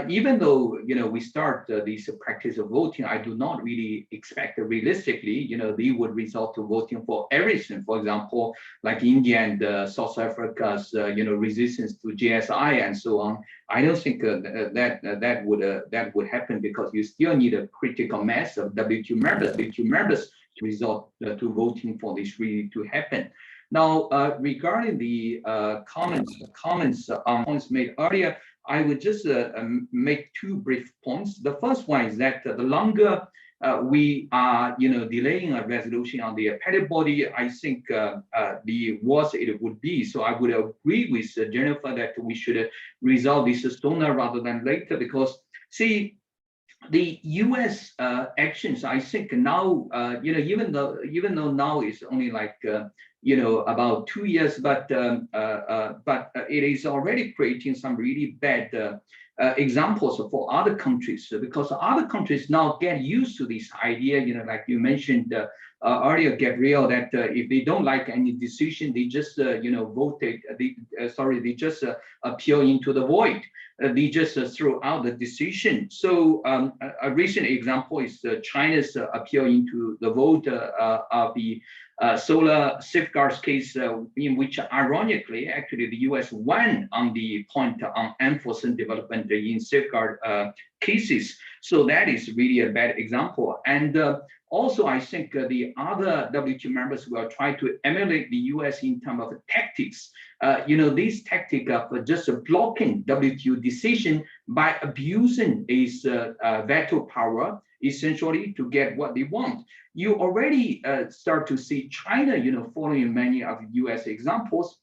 even though we start this practice of voting, I do not really expect realistically, they would result to voting for everything. For example, like India and South Africa's, resistance to GSI and so on. I don't think that would happen, because you still need a critical mass of WTO members. WTO members resort to voting for this really to happen. Now, regarding the comments made earlier, I would just make 2 brief points. The first one is that the longer we are, delaying a resolution on the appellate body, I think the worse it would be. So I would agree with Jennifer that we should resolve this sooner rather than later, because, see, the U.S. actions, I think now, even though now it's only like about 2 years, but it is already creating some really bad examples for other countries, because other countries now get used to this idea, like you mentioned earlier, Gabrielle, that if they don't like any decision, they just they just appeal into the void. They just throw out the decision. So a recent example is China's appeal into the vote of the solar safeguards case, in which, ironically, actually the U.S. won on the point on enforcement development in safeguard cases. So that is really a bad example. And also, I think the other WTO members will try to emulate the U.S. in terms of tactics. This tactic of just blocking WTO decision by abusing its veto power, essentially to get what they want. You already start to see China, following many of U.S. examples.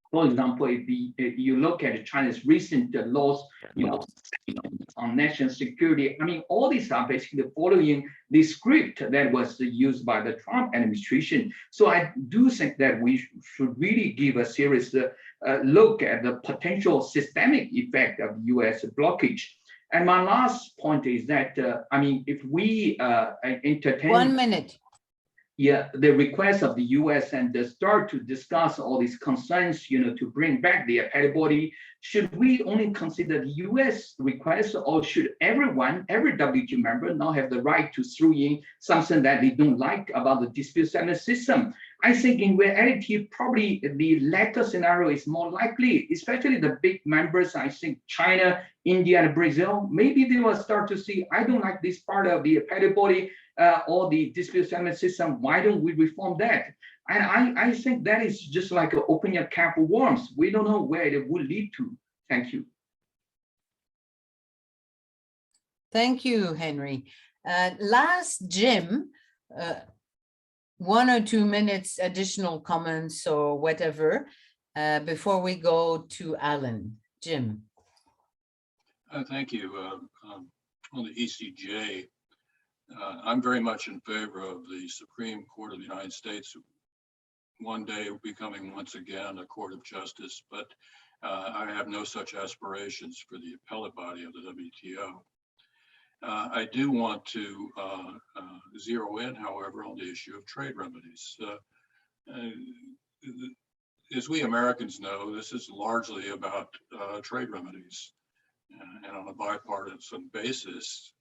For example, if you look at China's recent laws, on national security, I mean, all these are basically following the script that was used by the Trump administration. So I do think that we should really give a serious look at the potential systemic effect of U.S. blockage. And my last point is that, if we entertain... 1 minute. the request of the U.S. and start to discuss all these concerns, to bring back the appellate body, should we only consider the U.S. request, or should every WTO member now have the right to throw in something that they don't like about the dispute settlement system? I think in reality, probably the latter scenario is more likely, especially the big members. I think China, India, and Brazil, maybe they will start to see, I don't like this part of the appellate body or the dispute settlement system. Why don't we reform that? And I think that is just like opening a can of worms. We don't know where it will lead to. Thank you. Thank you, Henry. Last, Jim, 1 or 2 minutes additional comments or whatever before we go to Alan. Jim. Thank you. On the ECJ, I'm very much in favor of the Supreme Court of the United States one day becoming once again a court of justice, but I have no such aspirations for the appellate body of the WTO. I do want to zero in, however, on the issue of trade remedies. As we Americans know, this is largely about trade remedies, and on a bipartisan basis,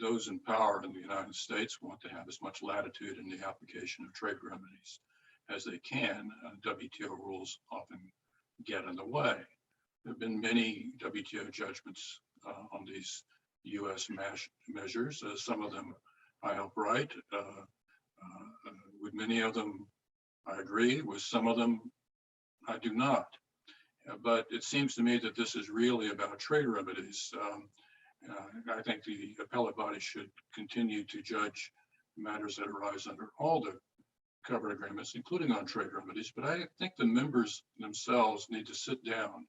those in power in the United States want to have as much latitude in the application of trade remedies as they can. WTO rules often get in the way. There have been many WTO judgments on these U.S. measures. Some of them I help write. With many of them, I agree. With some of them, I do not. But it seems to me that this is really about trade remedies. I think the appellate body should continue to judge matters that arise under all the covered agreements, including on trade remedies. But I think the members themselves need to sit down,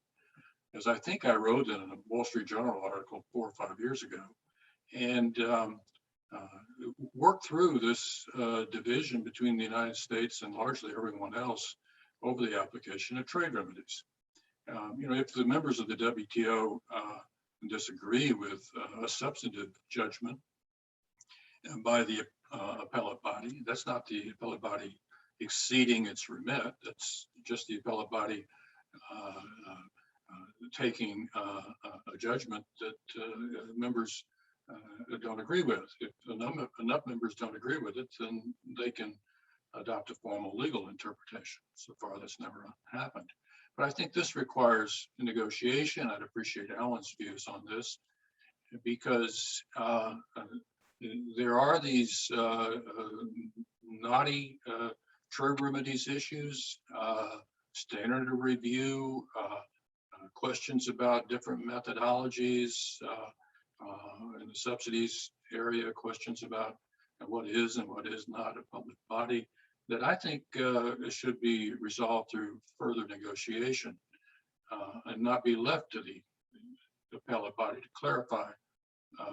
as I think I wrote in a Wall Street Journal article 4 or 5 years ago, and work through this division between the United States and largely everyone else over the application of trade remedies. If the members of the WTO disagree with a substantive judgment by the appellate body, that's not the appellate body exceeding its remit, that's just the appellate body taking a judgment that members don't agree with. If enough members don't agree with it, then they can adopt a formal legal interpretation. So far, that's never happened. But I think this requires a negotiation. I'd appreciate Alan's views on this, because there are these knotty trade remedies issues, standard of review, questions about different methodologies, in the subsidies area, questions about what is and what is not a public body, that I think should be resolved through further negotiation and not be left to the appellate body to clarify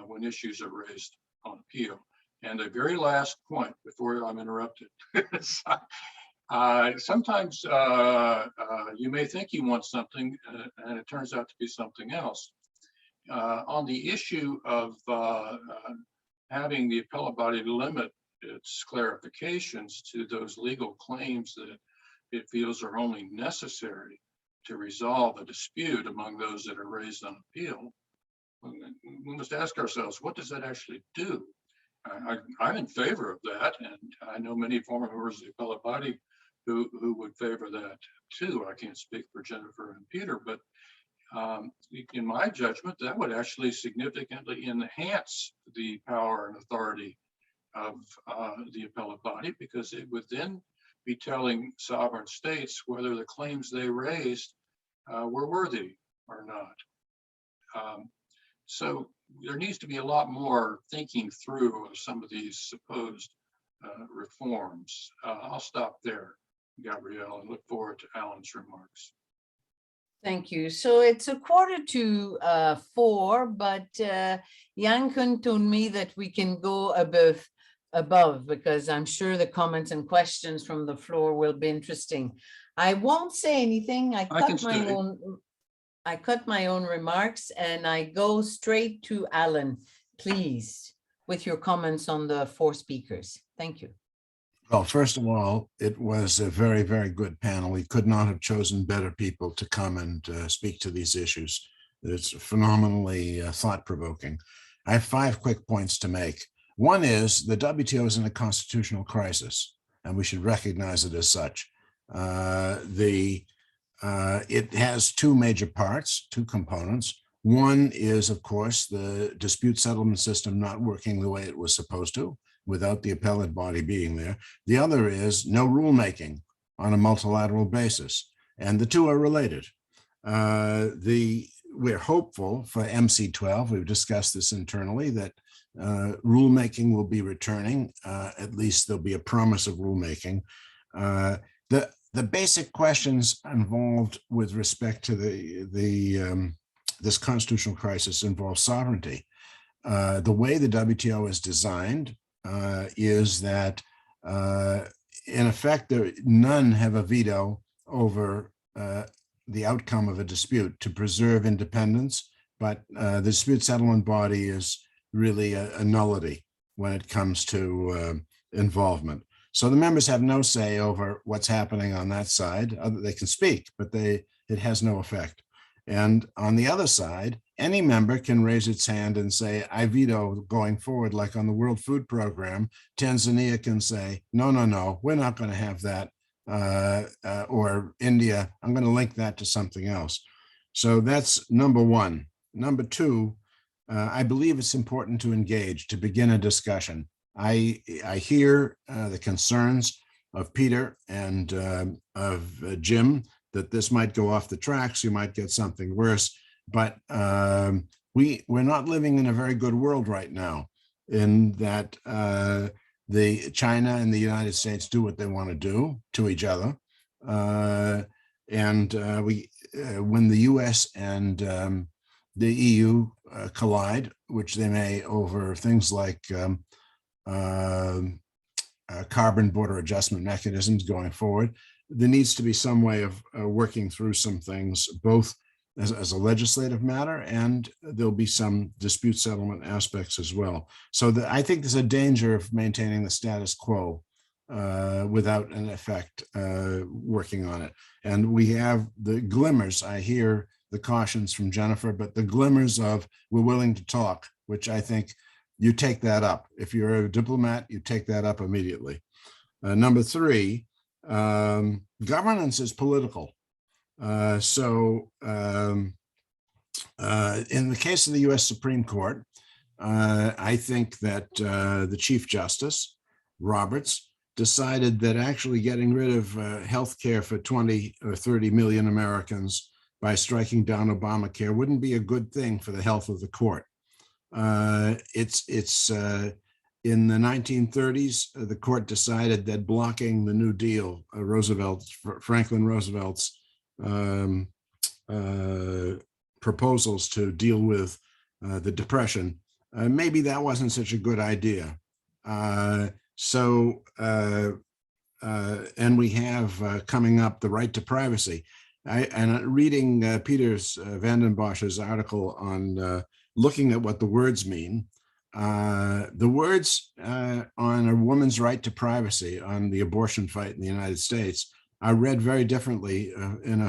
when issues are raised on appeal. And the very last point before I'm interrupted, sometimes you may think you want something and it turns out to be something else. On the issue of having the appellate body limit its clarifications to those legal claims that it feels are only necessary to resolve a dispute among those that are raised on appeal, we must ask ourselves, what does that actually do? I'm in favor of that, and I know many former members of the appellate body who would favor that too. I can't speak for Jennifer and Peter, but in my judgment, that would actually significantly enhance the power and authority of the appellate body, because it would then be telling sovereign states whether the claims they raised were worthy or not. So there needs to be a lot more thinking through of some of these supposed reforms. I'll stop there, Gabrielle, and look forward to Alan's remarks. Thank you. So it's 4:45, but Jan Kuhn told me that we can go above, because I'm sure the comments and questions from the floor will be interesting. I won't say anything. I cut my own remarks, and I go straight to Alan, please, with your comments on the 4 speakers. Thank you. Well, first of all, it was a very, very good panel. We could not have chosen better people to come and speak to these issues. It's phenomenally thought-provoking. I have 5 quick points to make. One is the WTO is in a constitutional crisis, and we should recognize it as such. It has 2 major parts, 2 components. One is, of course, the dispute settlement system not working the way it was supposed to, without the appellate body being there. The other is no rulemaking on a multilateral basis, and the 2 are related. We're hopeful for MC12, we've discussed this internally, that rulemaking will be returning. At least there'll be a promise of rulemaking. The basic questions involved with respect to this constitutional crisis involve sovereignty. The way the WTO is designed is that, in effect, none have a veto over the outcome of a dispute to preserve independence, but the dispute settlement body is really a nullity when it comes to involvement. So the members have no say over what's happening on that side. They can speak, but it has no effect. And on the other side, any member can raise its hand and say, I veto going forward, like on the World Food Program. Tanzania can say, no, no, no, we're not going to have that. Or India, I'm going to link that to something else. So that's number one. Number two, I believe it's important to engage, to begin a discussion. I hear the concerns of Peter and of Jim that this might go off the tracks, you might get something worse, but we're not living in a very good world right now, in that China and the United States do what they want to do to each other. When the US and the EU collide, which they may over things like carbon border adjustment mechanisms going forward, there needs to be some way of working through some things, both as a legislative matter, and there'll be some dispute settlement aspects as well. So I think there's a danger of maintaining the status quo without an effect working on it. And we have the glimmers, I hear the cautions from Jennifer, but the glimmers of we're willing to talk, which I think you take that up. If you're a diplomat, you take that up immediately. Number three, governance is political. In the case of the US Supreme Court, I think that the Chief Justice, Roberts, decided that actually getting rid of health care for 20 or 30 million Americans by striking down Obamacare wouldn't be a good thing for the health of the court. In the 1930s, the court decided that blocking the New Deal, Franklin Roosevelt's proposals to deal with the Depression, maybe that wasn't such a good idea. And we have coming up the right to privacy. Reading Peter's Vandenbosch's article on looking at what the words mean, the words on a woman's right to privacy on the abortion fight in the United States are read very differently in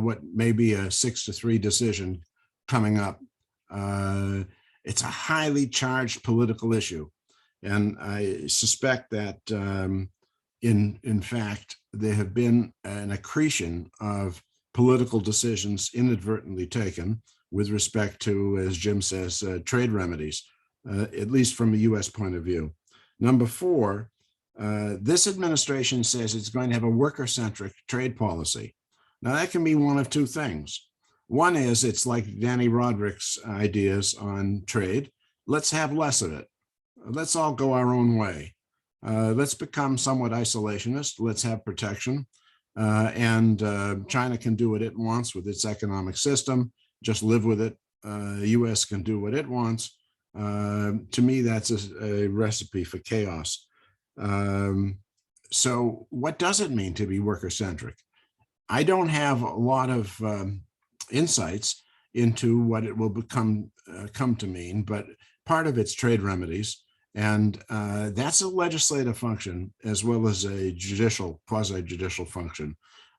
what may be a 6-3 decision coming up. It's a highly charged political issue, and I suspect that in fact there have been an accretion of political decisions inadvertently taken with respect to, as Jim says, trade remedies. At least from a US point of view. Number four, this administration says it's going to have a worker-centric trade policy. Now that can be one of 2 things. One is it's like Danny Roderick's ideas on trade. Let's have less of it. Let's all go our own way. Let's become somewhat isolationist. Let's have protection. China can do what it wants with its economic system. Just live with it. The US can do what it wants. To me, that's a recipe for chaos. So what does it mean to be worker-centric? I don't have a lot of insights into what it will come to mean, but part of it's trade remedies. And that's a legislative function as well as a judicial, quasi-judicial function.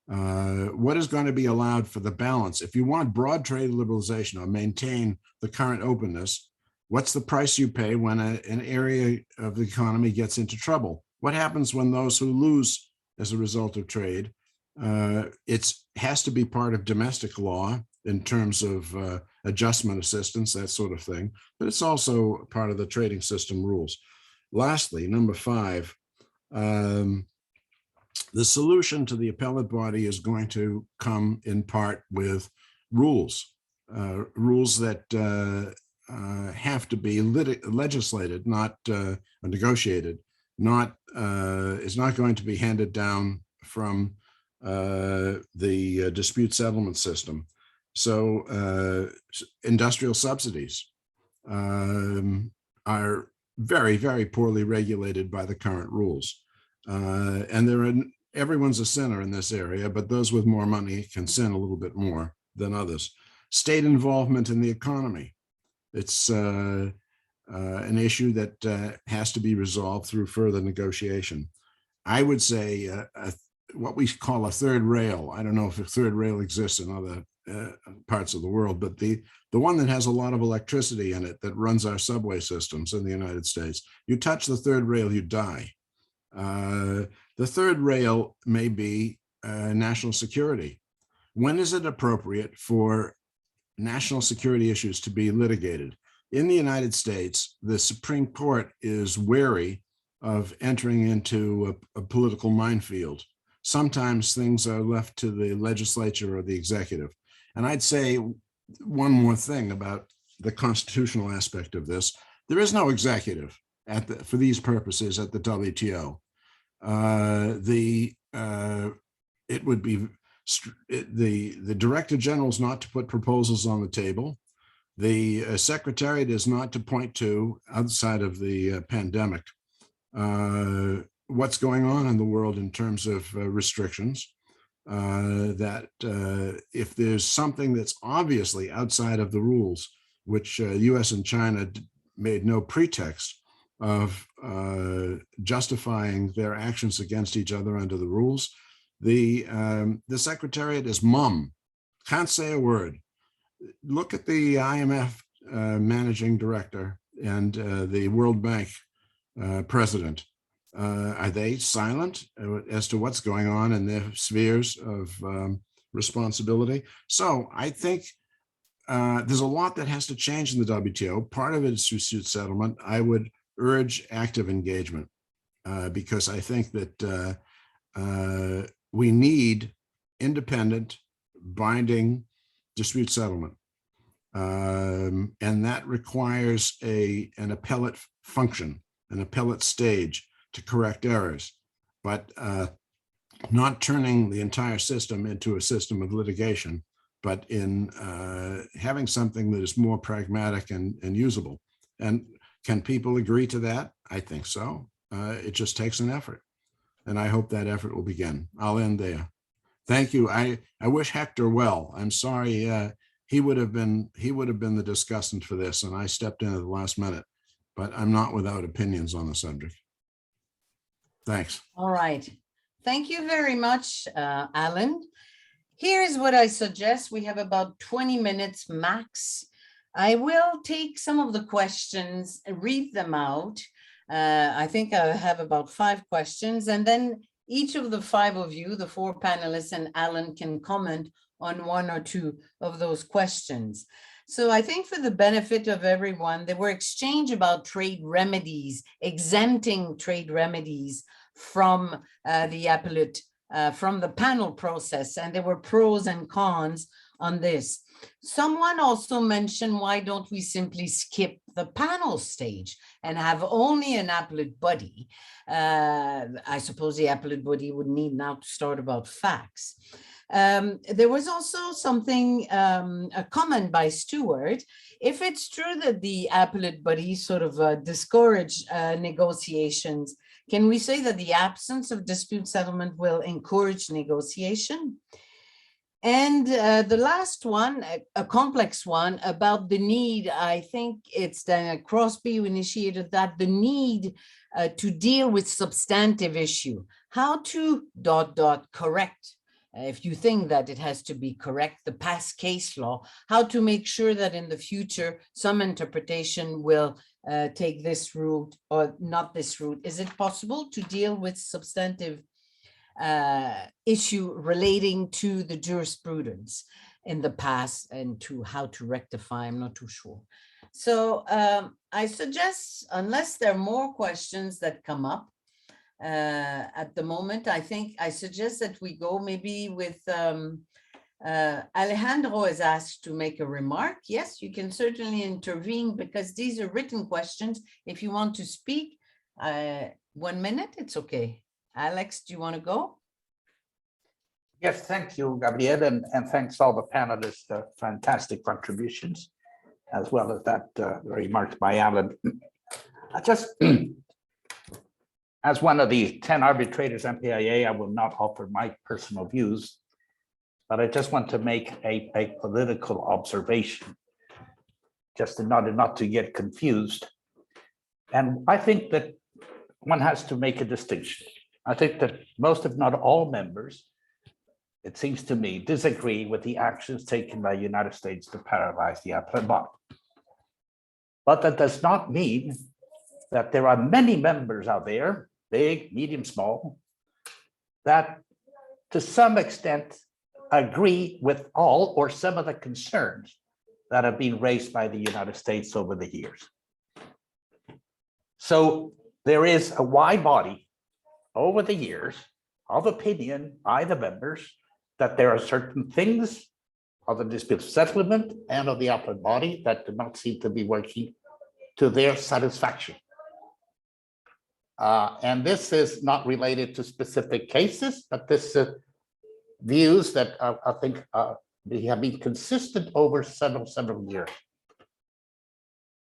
What is going to be allowed for the balance? If you want broad trade liberalization or maintain the current openness, what's the price you pay when an area of the economy gets into trouble? What happens when those who lose as a result of trade? It has to be part of domestic law in terms of adjustment assistance, that sort of thing, but it's also part of the trading system rules. Lastly, number 5, the solution to the appellate body is going to come in part with rules, rules that have to be legislated, not negotiated, is not going to be handed down from the dispute settlement system. So industrial subsidies are very, very poorly regulated by the current rules. And everyone's a sinner in this area, but those with more money can sin a little bit more than others. State involvement in the economy. It's an issue that has to be resolved through further negotiation. I would say what we call a third rail. I don't know if a third rail exists in other parts of the world, but the one that has a lot of electricity in it that runs our subway systems in the United States, you touch the third rail, you die. The third rail may be national security. When is it appropriate for national security issues to be litigated? In the United States, the Supreme Court is wary of entering into a political minefield. Sometimes things are left to the legislature or the executive. And I'd say one more thing about the constitutional aspect of this. There is no executive for these purposes at the WTO. It would be the Director General is not to put proposals on the table. The Secretariat is not to point to, outside of the pandemic, what's going on in the world in terms of restrictions. That if there's something that's obviously outside of the rules, which US and China made no pretext of justifying their actions against each other under the rules, the Secretariat is mum, can't say a word. Look at the IMF managing director and the World Bank president. Are they silent as to what's going on in their spheres of responsibility? So I think there's a lot that has to change in the WTO. Part of it is dispute settlement. I would urge active engagement because I think that we need independent, binding dispute settlement. And that requires an appellate function, an appellate stage to correct errors, but not turning the entire system into a system of litigation, but in having something that is more pragmatic and usable. And can people agree to that? I think so. It just takes an effort. And I hope that effort will begin. I'll end there. Thank you. I wish Hector well. I'm sorry he would have been the discussant for this, and I stepped in at the last minute, but I'm not without opinions on the subject. Thanks. All right. Thank you very much, Alan. Here's what I suggest. We have about 20 minutes max. I will take some of the questions, read them out. I think I have about 5 questions, and then each of the 5 of you, the 4 panelists and Alan, can comment on 1 or 2 of those questions. So I think for the benefit of everyone, there were exchange about trade remedies, exempting trade remedies from the appellate, from the panel process, and there were pros and cons on this. Someone also mentioned, why don't we simply skip the panel stage and have only an appellate body? I suppose the appellate body would need now to start about facts. There was also something, a comment by Stuart. If it's true that the appellate body sort of discourage negotiations, can we say that the absence of dispute settlement will encourage negotiation? And the last one, a complex one about the need, I think it's Daniel Crosby who initiated that, the need to deal with substantive issue. How to ... correct, if you think that it has to be correct, the past case law, how to make sure that in the future some interpretation will take this route or not this route. Is it possible to deal with substantive issue relating to the jurisprudence in the past and to how to rectify? I'm not too sure. So I suggest, unless there are more questions that come up at the moment, I suggest that we go maybe with Alejandro is asked to make a remark. Yes, you can certainly intervene because these are written questions. If you want to speak, 1 minute, it's okay. Alex, do you want to go? Yes, thank you, Gabrielle, and thanks all the panelists, fantastic contributions, as well as that remarks by Alan. I just, as one of the 10 arbitrators MPIA, I will not offer my personal views, but I just want to make a political observation, just not to get confused. And I think that one has to make a distinction. I think that most, if not all members, it seems to me, disagree with the actions taken by the United States to paralyze the Appellate Body. But that does not mean that there are many members out there, big, medium, small, that to some extent agree with all or some of the concerns that have been raised by the United States over the years. So there is a wide body over the years of opinion by the members that there are certain things of the dispute settlement and of the Appellate Body that do not seem to be working to their satisfaction. And this is not related to specific cases, but this is views that I think they have been consistent over several years.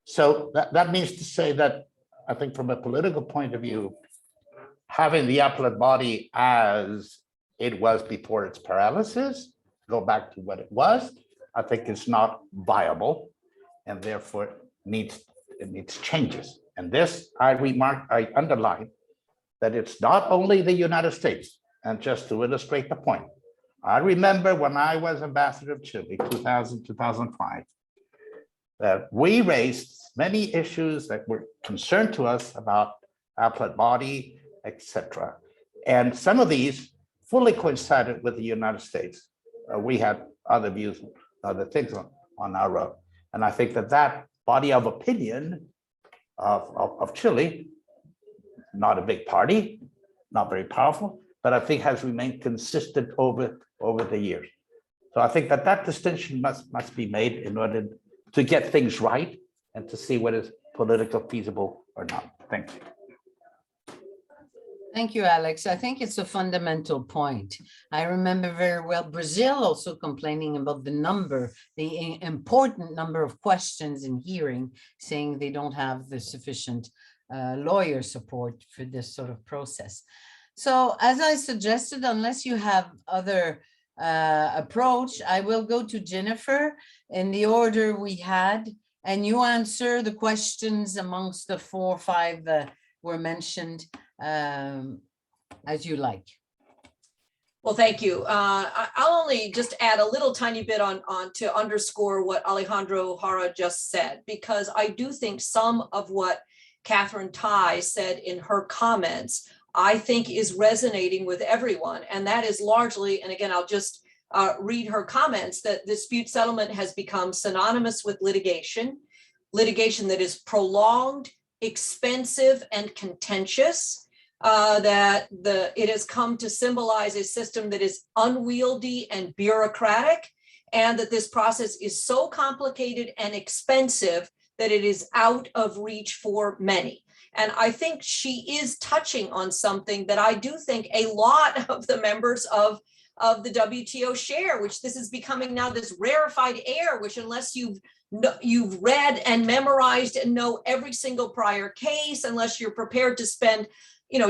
So that means to say that I think from a political point of view, having the Appellate Body as it was before its paralysis, go back to what it was, I think it's not viable, and therefore it needs changes. And this, I underline that it's not only the United States, and just to illustrate the point, I remember when I was ambassador of Chile, 2000, 2005, that we raised many issues that were concerned to us about Appellate Body, etc. And some of these fully coincided with the United States. We had other views, other things on our road. And I think that body of opinion of Chile, not a big party, not very powerful, but I think has remained consistent over the years. So I think that distinction must be made in order to get things right and to see what is politically feasible or not. Thank you. Thank you, Alex. I think it's a fundamental point. I remember very well Brazil also complaining about the important number of questions in hearing, saying they don't have the sufficient lawyer support for this sort of process. So as I suggested, unless you have other approach, I will go to Jennifer in the order we had, and you answer the questions amongst the 4 or 5 that were mentioned as you like. Well, thank you. I'll only just add a little tiny bit on to underscore what Alejandro Jara just said, because I do think some of what Catherine Tai said in her comments, I think is resonating with everyone. And that is largely, and again, I'll just read her comments, that dispute settlement has become synonymous with litigation that is prolonged, expensive, and contentious, that it has come to symbolize a system that is unwieldy and bureaucratic, and that this process is so complicated and expensive that it is out of reach for many. And I think she is touching on something that I do think a lot of the members of the WTO share, which this is becoming now this rarefied air, which unless you've read and memorized and know every single prior case, unless you're prepared to spend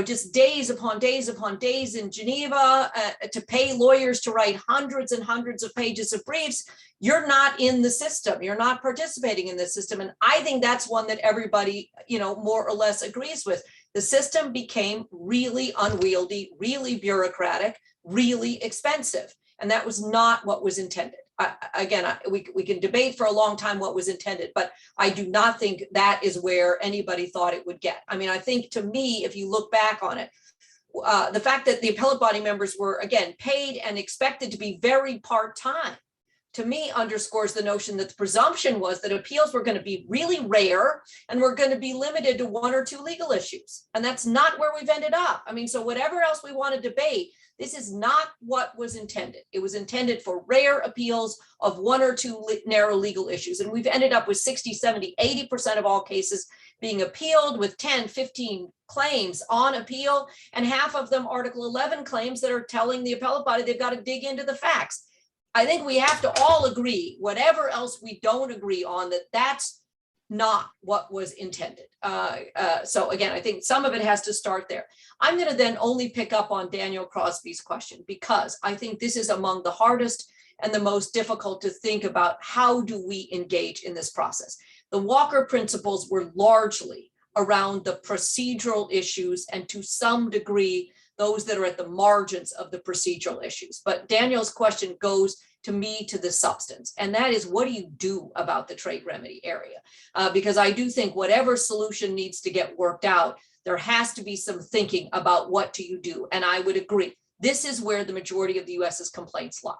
just days upon days in Geneva to pay lawyers to write hundreds and hundreds of pages of briefs. You're not in the system. You're not participating in the system. And I think that's one that everybody, more or less agrees with. The system became really unwieldy, really bureaucratic, really expensive. And that was not what was intended. We can debate for a long time what was intended, but I do not think that is where anybody thought it would get. I mean, I think to me, if you look back on it, the fact that the appellate body members were, again, paid and expected to be very part-time, to me underscores the notion that the presumption was that appeals were going to be really rare and were going to be limited to one or two legal issues. And that's not where we've ended up. I mean, so whatever else we want to debate, this is not what was intended. It was intended for rare appeals of one or two narrow legal issues. And we've ended up with 60, 70, 80% of all cases being appealed with 10, 15 claims on appeal, and half of them Article 11 claims that are telling the appellate body they've got to dig into the facts. I think we have to all agree, whatever else we don't agree on, that that's not what was intended. So again, I think some of it has to start there. I'm going to then only pick up on Daniel Crosby's question, because I think this is among the hardest and the most difficult to think about. How do we engage in this process? The Walker principles were largely around the procedural issues, and to some degree, those that are at the margins of the procedural issues. But Daniel's question goes to me to the substance, and that is, what do you do about the trade remedy area? Because I do think whatever solution needs to get worked out, there has to be some thinking about what do you do. And I would agree, this is where the majority of the US's complaints lie.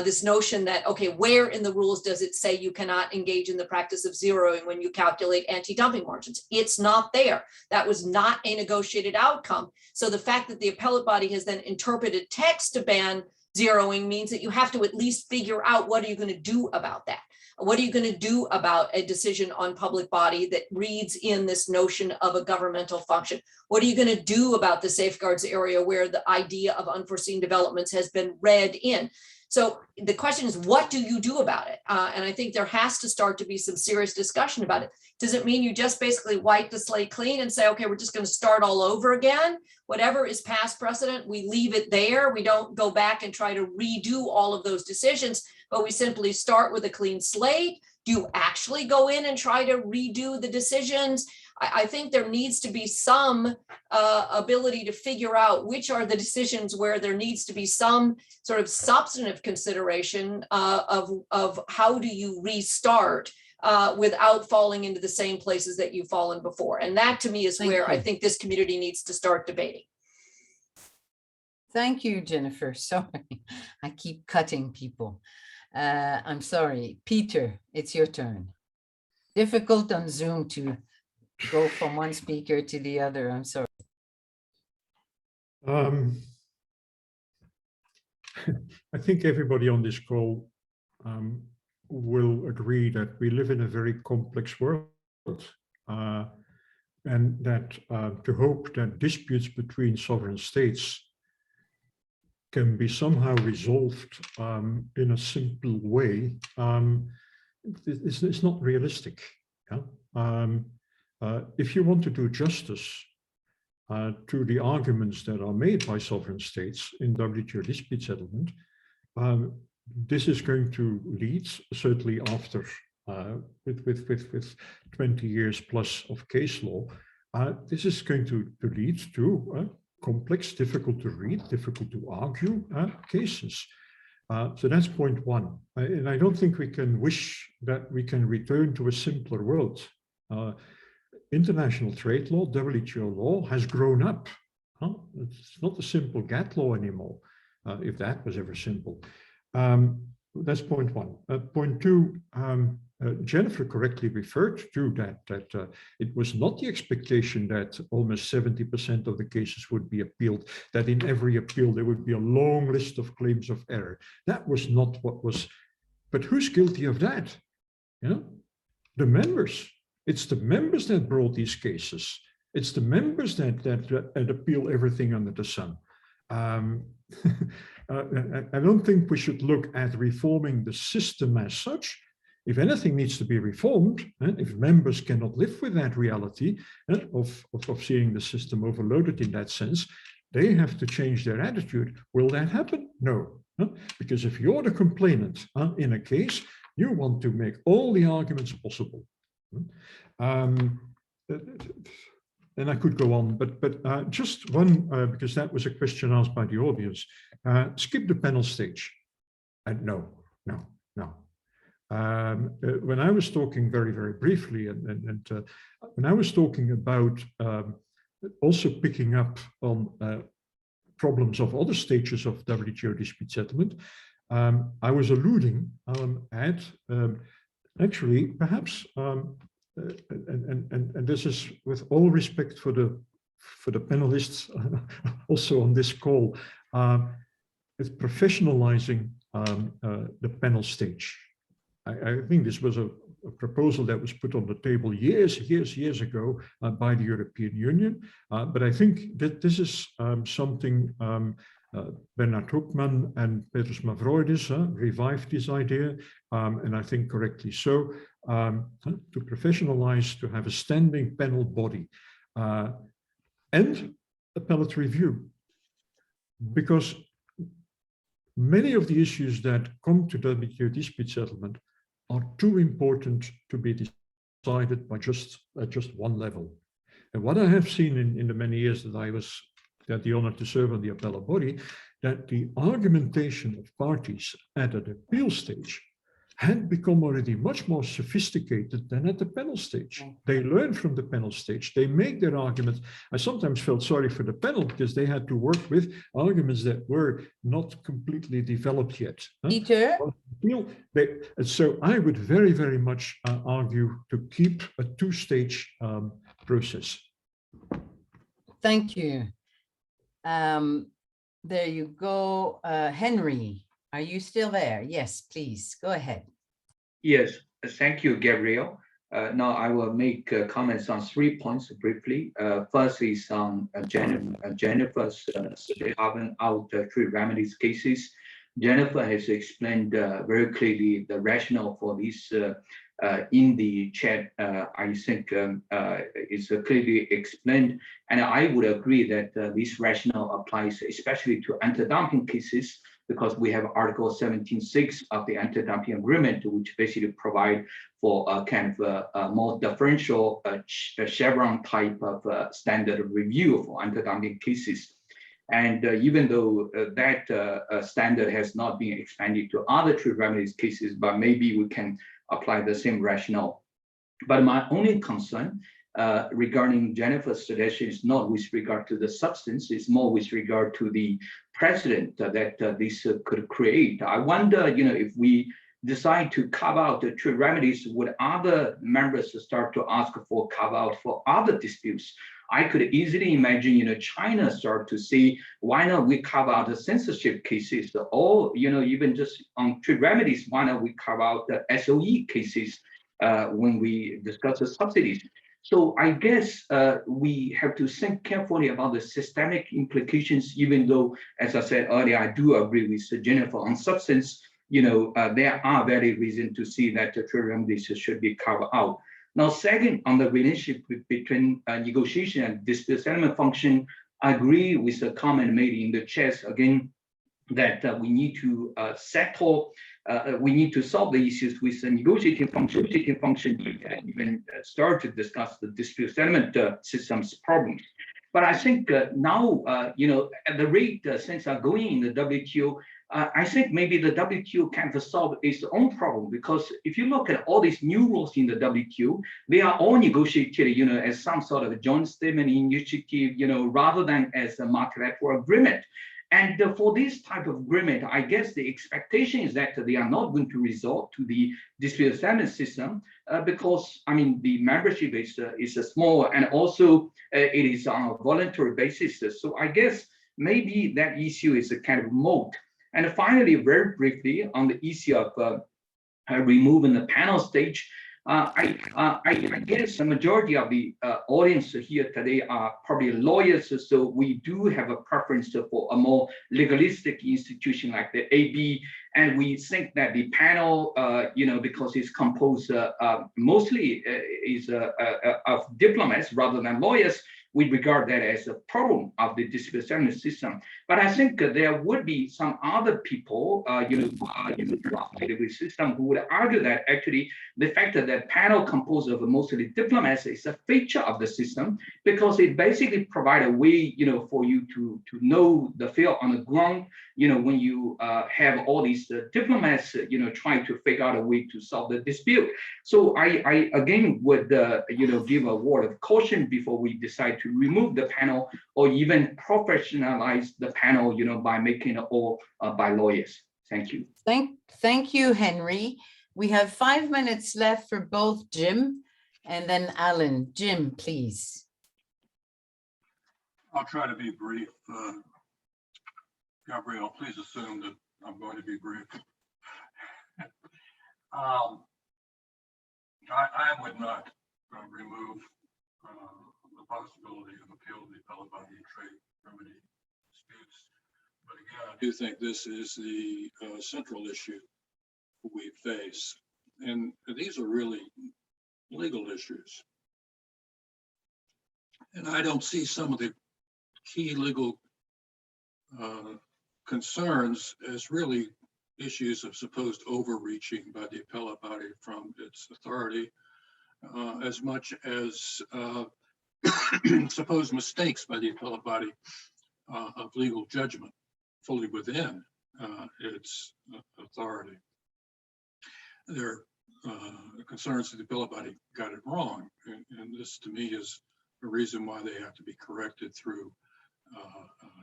This notion that, okay, where in the rules does it say you cannot engage in the practice of zeroing when you calculate anti-dumping margins? It's not there. That was not a negotiated outcome. So the fact that the appellate body has then interpreted text to ban zeroing means that you have to at least figure out, what are you going to do about that? What are you going to do about a decision on public body that reads in this notion of a governmental function? What are you going to do about the safeguards area where the idea of unforeseen developments has been read in? So the question is, what do you do about it? And I think there has to start to be some serious discussion about it. Does it mean you just basically wipe the slate clean and say, okay, we're just going to start all over again? Whatever is past precedent, we leave it there. We don't go back and try to redo all of those decisions, but we simply start with a clean slate. Do you actually go in and try to redo the decisions? I think there needs to be some ability to figure out which are the decisions where there needs to be some sort of substantive consideration of how do you restart without falling into the same places that you've fallen before. And that to me is where I think this community needs to start debating. Thank you, Jennifer. Sorry, I keep cutting people. I'm sorry. Peter, it's your turn. Difficult on Zoom to go from one speaker to the other. I'm sorry. I think everybody on this call will agree that we live in a very complex world, and that to hope that disputes between sovereign states can be somehow resolved in a simple way, it's not realistic. Yeah? If you want to do justice to the arguments that are made by sovereign states in WTO dispute settlement, this is going to lead, certainly after with 20 years plus of case law, this is going to lead to complex, difficult to read, difficult to argue cases. So that's point one. And I don't think we can wish that we can return to a simpler world. International trade law, WTO law, has grown up. It's not a simple GATT law anymore, if that was ever simple. That's point one. Point two, Jennifer correctly referred to that it was not the expectation that almost 70% of the cases would be appealed, that in every appeal there would be a long list of claims of error. That was not what was, but who's guilty of that? Yeah, the members. It's the members that brought these cases. It's the members that appeal everything under the sun. I don't think we should look at reforming the system as such. if anything needs to be reformed, if members cannot live with that reality of seeing the system overloaded in that sense, they have to change their attitude. Will that happen? No. Because if you're the complainant in a case, you want to make all the arguments possible. And I could go on, but just one, because that was a question asked by the audience. Skip the panel stage. No. When I was talking very, very briefly, and when I was talking about also picking up on problems of other stages of WTO dispute settlement, I was alluding at actually perhaps, and this is with all respect for the panelists also on this call, it's professionalizing the panel stage. I think this was a proposal that was put on the table years ago by the European Union. But I think that this is something Bernard Hoekman and Petrus Mavroidis revived this idea, and I think correctly so, to professionalize, to have a standing panel body and appellate review. Because many of the issues that come to WTO dispute settlement are too important to be decided by just one level. And what I have seen in the many years that I had the honor to serve on the appellate body, that the argumentation of parties at an appeal stage had become already much more sophisticated than at the panel stage. They learn from the panel stage, they make their arguments. I sometimes felt sorry for the panel because they had to work with arguments that were not completely developed yet. Peter? So I would very, very much argue to keep a two-stage process. Thank you. There you go. Henry, are you still there? Yes, please, go ahead. Yes, thank you, Gabrielle. Now I will make comments on 3 points briefly. First is on Jennifer's carving out three remedies cases. Jennifer has explained very clearly the rationale for this in the chat. I think it's clearly explained, and I would agree that this rationale applies especially to anti-dumping cases, because we have Article 17.6 of the anti-dumping agreement, which basically provide for a kind of a more differential Chevron type of standard review for anti-dumping cases. And even though that standard has not been expanded to other trade remedies cases, but maybe we can apply the same rationale. But my only concern regarding Jennifer's suggestion is not with regard to the substance, it's more with regard to the precedent that this could create. I wonder, if we decide to carve out the trade remedies, would other members start to ask for carve out for other disputes? I could easily imagine, China start to say, why not we carve out the censorship cases, or, even just on trade remedies, why not we carve out the SOE cases when we discuss the subsidies? So I guess we have to think carefully about the systemic implications, even though, as I said earlier, I do agree with Jennifer on substance, there are very reasons to see that the trade remedies should be carved out. Now, second, on the relationship between negotiation and dispute settlement function, I agree with the comment made in the chat again, that we need to we need to solve the issues with the negotiating function, and even start to discuss the dispute settlement systems problems. But I think now, at the rate things are going in the WTO, I think maybe the WTO can't solve its own problem, because if you look at all these new rules in the WTO, they are all negotiated, as some sort of a joint statement initiative, rather than as a multilateral agreement. And for this type of agreement, I guess the expectation is that they are not going to resort to the dispute settlement system because, the membership is small, and also it is on a voluntary basis. So I guess maybe that issue is a kind of moot. And finally, very briefly, on the issue of removing the panel stage, I guess the majority of the audience here today are probably lawyers, so we do have a preference for a more legalistic institution like the AB, and we think that the panel, because it's composed mostly of diplomats rather than lawyers, we regard that as a problem of the dispute settlement system. But I think there would be some other people, in the system who would argue that actually the fact that the panel composed of mostly diplomats is a feature of the system, because it basically provides a way, for you to know the feel on the ground, when you have all these diplomats, trying to figure out a way to solve the dispute. So I again would, give a word of caution before we decide to remove the panel or even professionalize the panel, by making it all by lawyers. Thank you. Thank you, Henry. We have 5 minutes left for both Jim and then Alan. Jim, please. I'll try to be brief. Gabrielle, please assume that I'm going to be brief. I would not remove the possibility of appeal to the appellate body and trade remedy disputes. But again, I do think this is the central issue we face. And these are really legal issues. And I don't see some of the key legal concerns as really issues of supposed overreaching by the appellate body from its authority, as much as supposed mistakes by the appellate body of legal judgment fully within its authority. There are concerns that the appellate body got it wrong, and this to me is a reason why they have to be corrected through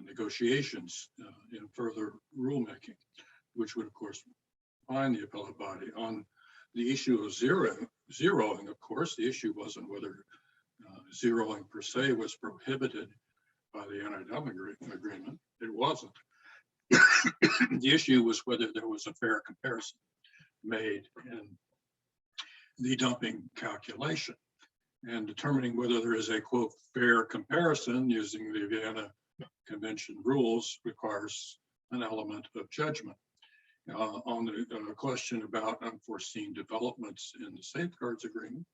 negotiations in further rulemaking, which would of course bind the appellate body. On the issue of zeroing, of course, the issue wasn't whether zeroing per se was prohibited by the anti-dumping agreement. It wasn't. The issue was whether there was a fair comparison made in the dumping calculation, and determining whether there is a, quote, fair comparison using the Vienna Convention rules requires an element of judgment. On the question about unforeseen developments in the safeguards agreement,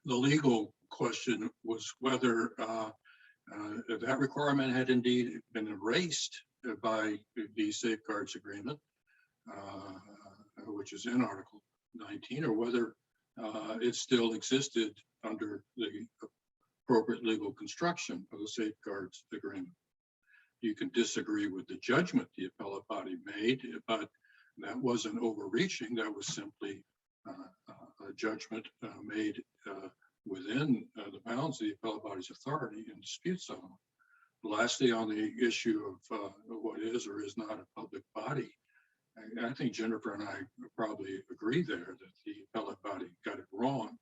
the legal question was whether that requirement had indeed been erased by the safeguards agreement, which is in Article 19, or whether it still existed under the appropriate legal construction of the safeguards agreement. You can disagree with the judgment the appellate body made, but that wasn't overreaching. That was simply a judgment made within the bounds of the appellate body's authority in dispute settlement. Lastly, on the issue of what is or is not a public body, I think Jennifer and I probably agree there that the appellate body got it wrong,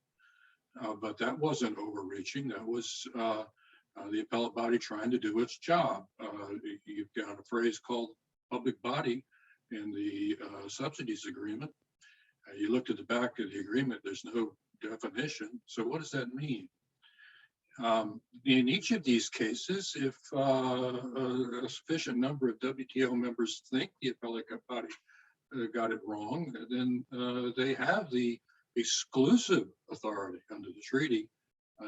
but that wasn't overreaching. That was the appellate body trying to do its job. You've got a phrase called public body in the subsidies agreement. You looked at the back of the agreement, there's no definition. So what does that mean? In each of these cases, if a sufficient number of WTO members think the appellate body got it wrong, then they have the exclusive authority under the treaty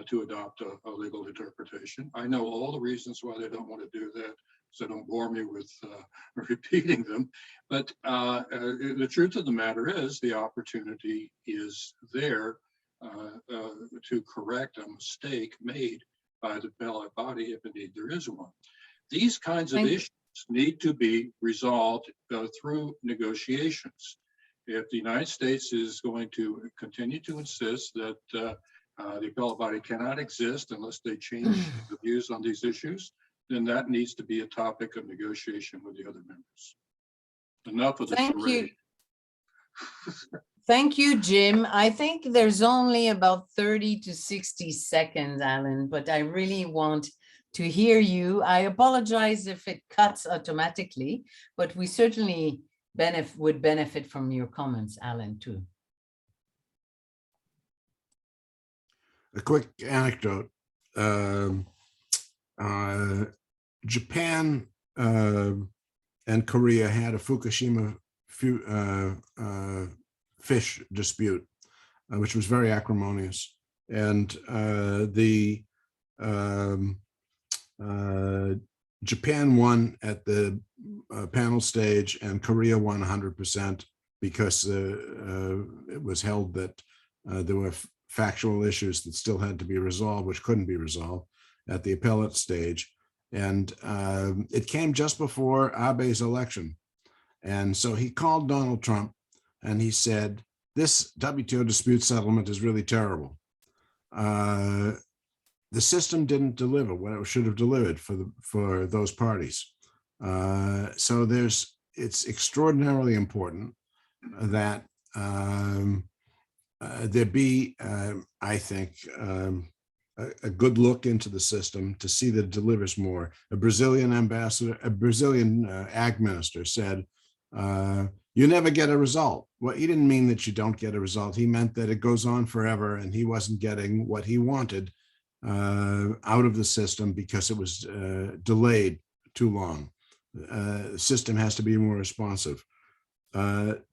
to adopt a legal interpretation. I know all the reasons why they don't want to do that, so don't bore me with repeating them. But the truth of the matter is the opportunity is there to correct a mistake made by the appellate body, if indeed there is one. These kinds of issues need to be resolved through negotiations. If the United States is going to continue to insist that the appellate body cannot exist unless they change the views on these issues, then that needs to be a topic of negotiation with the other members. Enough of this. Thank you. Thank you, Jim. I think there's only about 30 to 60 seconds, Alan, but I really want to hear you. I apologize if it cuts automatically, but we certainly would benefit from your comments, Alan, too. a quick anecdote. Japan and Korea had a Fukushima fish dispute, which was very acrimonious. And Japan won at the panel stage and Korea won 100% because it was held that there were factual issues that still had to be resolved, which couldn't be resolved at the appellate stage. And it came just before Abe's election. And so he called Donald Trump and he said, this WTO dispute settlement is really terrible. The system didn't deliver what it should have delivered for those parties. So it's extraordinarily important that there be, I think, a good look into the system to see that it delivers more. A Brazilian ag minister said, you never get a result. Well, he didn't mean that you don't get a result. He meant that it goes on forever and he wasn't getting what he wanted out of the system because it was delayed too long. The system has to be more responsive.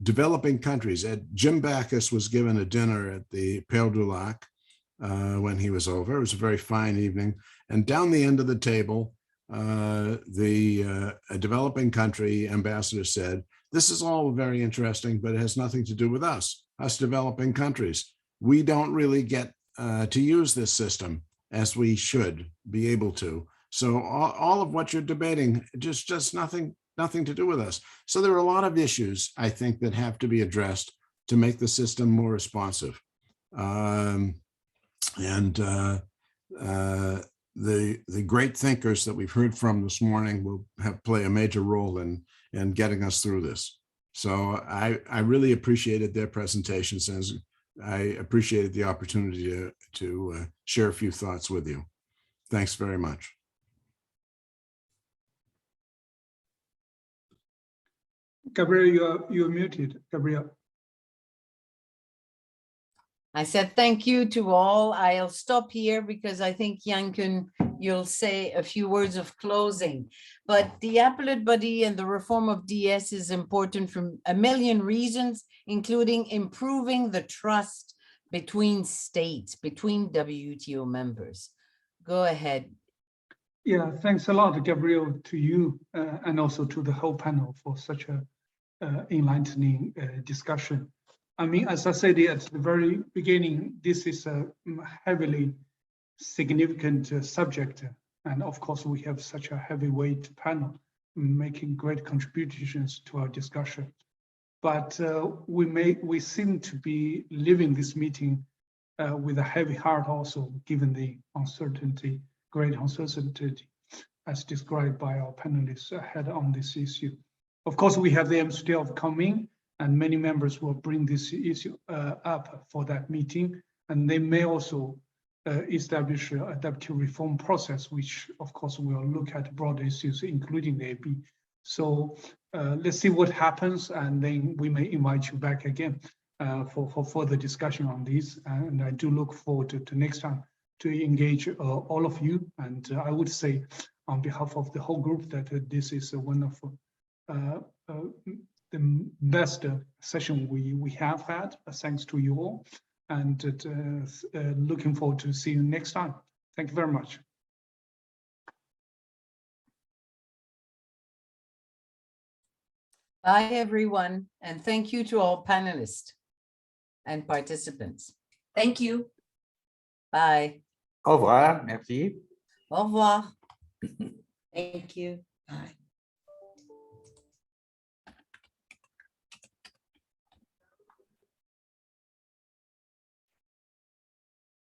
Developing countries. Jim Bacchus was given a dinner at the Père du Lac when he was over. It was a very fine evening. And down the end of the table, a developing country ambassador said, this is all very interesting, but it has nothing to do with us developing countries. We don't really get to use this system as we should be able to. So all of what you're debating, just nothing to do with us. So there are a lot of issues, I think, that have to be addressed to make the system more responsive. The great thinkers that we've heard from this morning will play a major role in getting us through this. So I really appreciated their presentations, and I appreciated the opportunity to share a few thoughts with you. Thanks very much. Gabrielle, you're muted, Gabrielle. I said thank you to all. I'll stop here because I think Jan-Kun, you'll say a few words of closing. But the Appellate Body and the reform of DS is important for a million reasons, including improving the trust between states, between WTO members. Go ahead. Yeah, thanks a lot, Gabrielle, to you and also to the whole panel for such a enlightening discussion. I mean, as I said at the very beginning, this is a heavily significant subject. And of course, we have such a heavyweight panel making great contributions to our discussion. But we seem to be leaving this meeting with a heavy heart also, given the uncertainty, great uncertainty, as described by our panelists ahead on this issue. Of course, we have the MC12 coming, and many members will bring this issue up for that meeting, and they may also establish a WTO reform process, which of course will look at broad issues, including the AB. So let's see what happens, and then we may invite you back again for further discussion on this. And I do look forward to next time to engage all of you. And I would say on behalf of the whole group that this is one of the best session we have had, thanks to you all, and looking forward to see you next time. Thank you very much. Bye, everyone, and thank you to all panelists and participants. Thank you. Bye. Au revoir, merci. Au revoir. Thank you. Bye.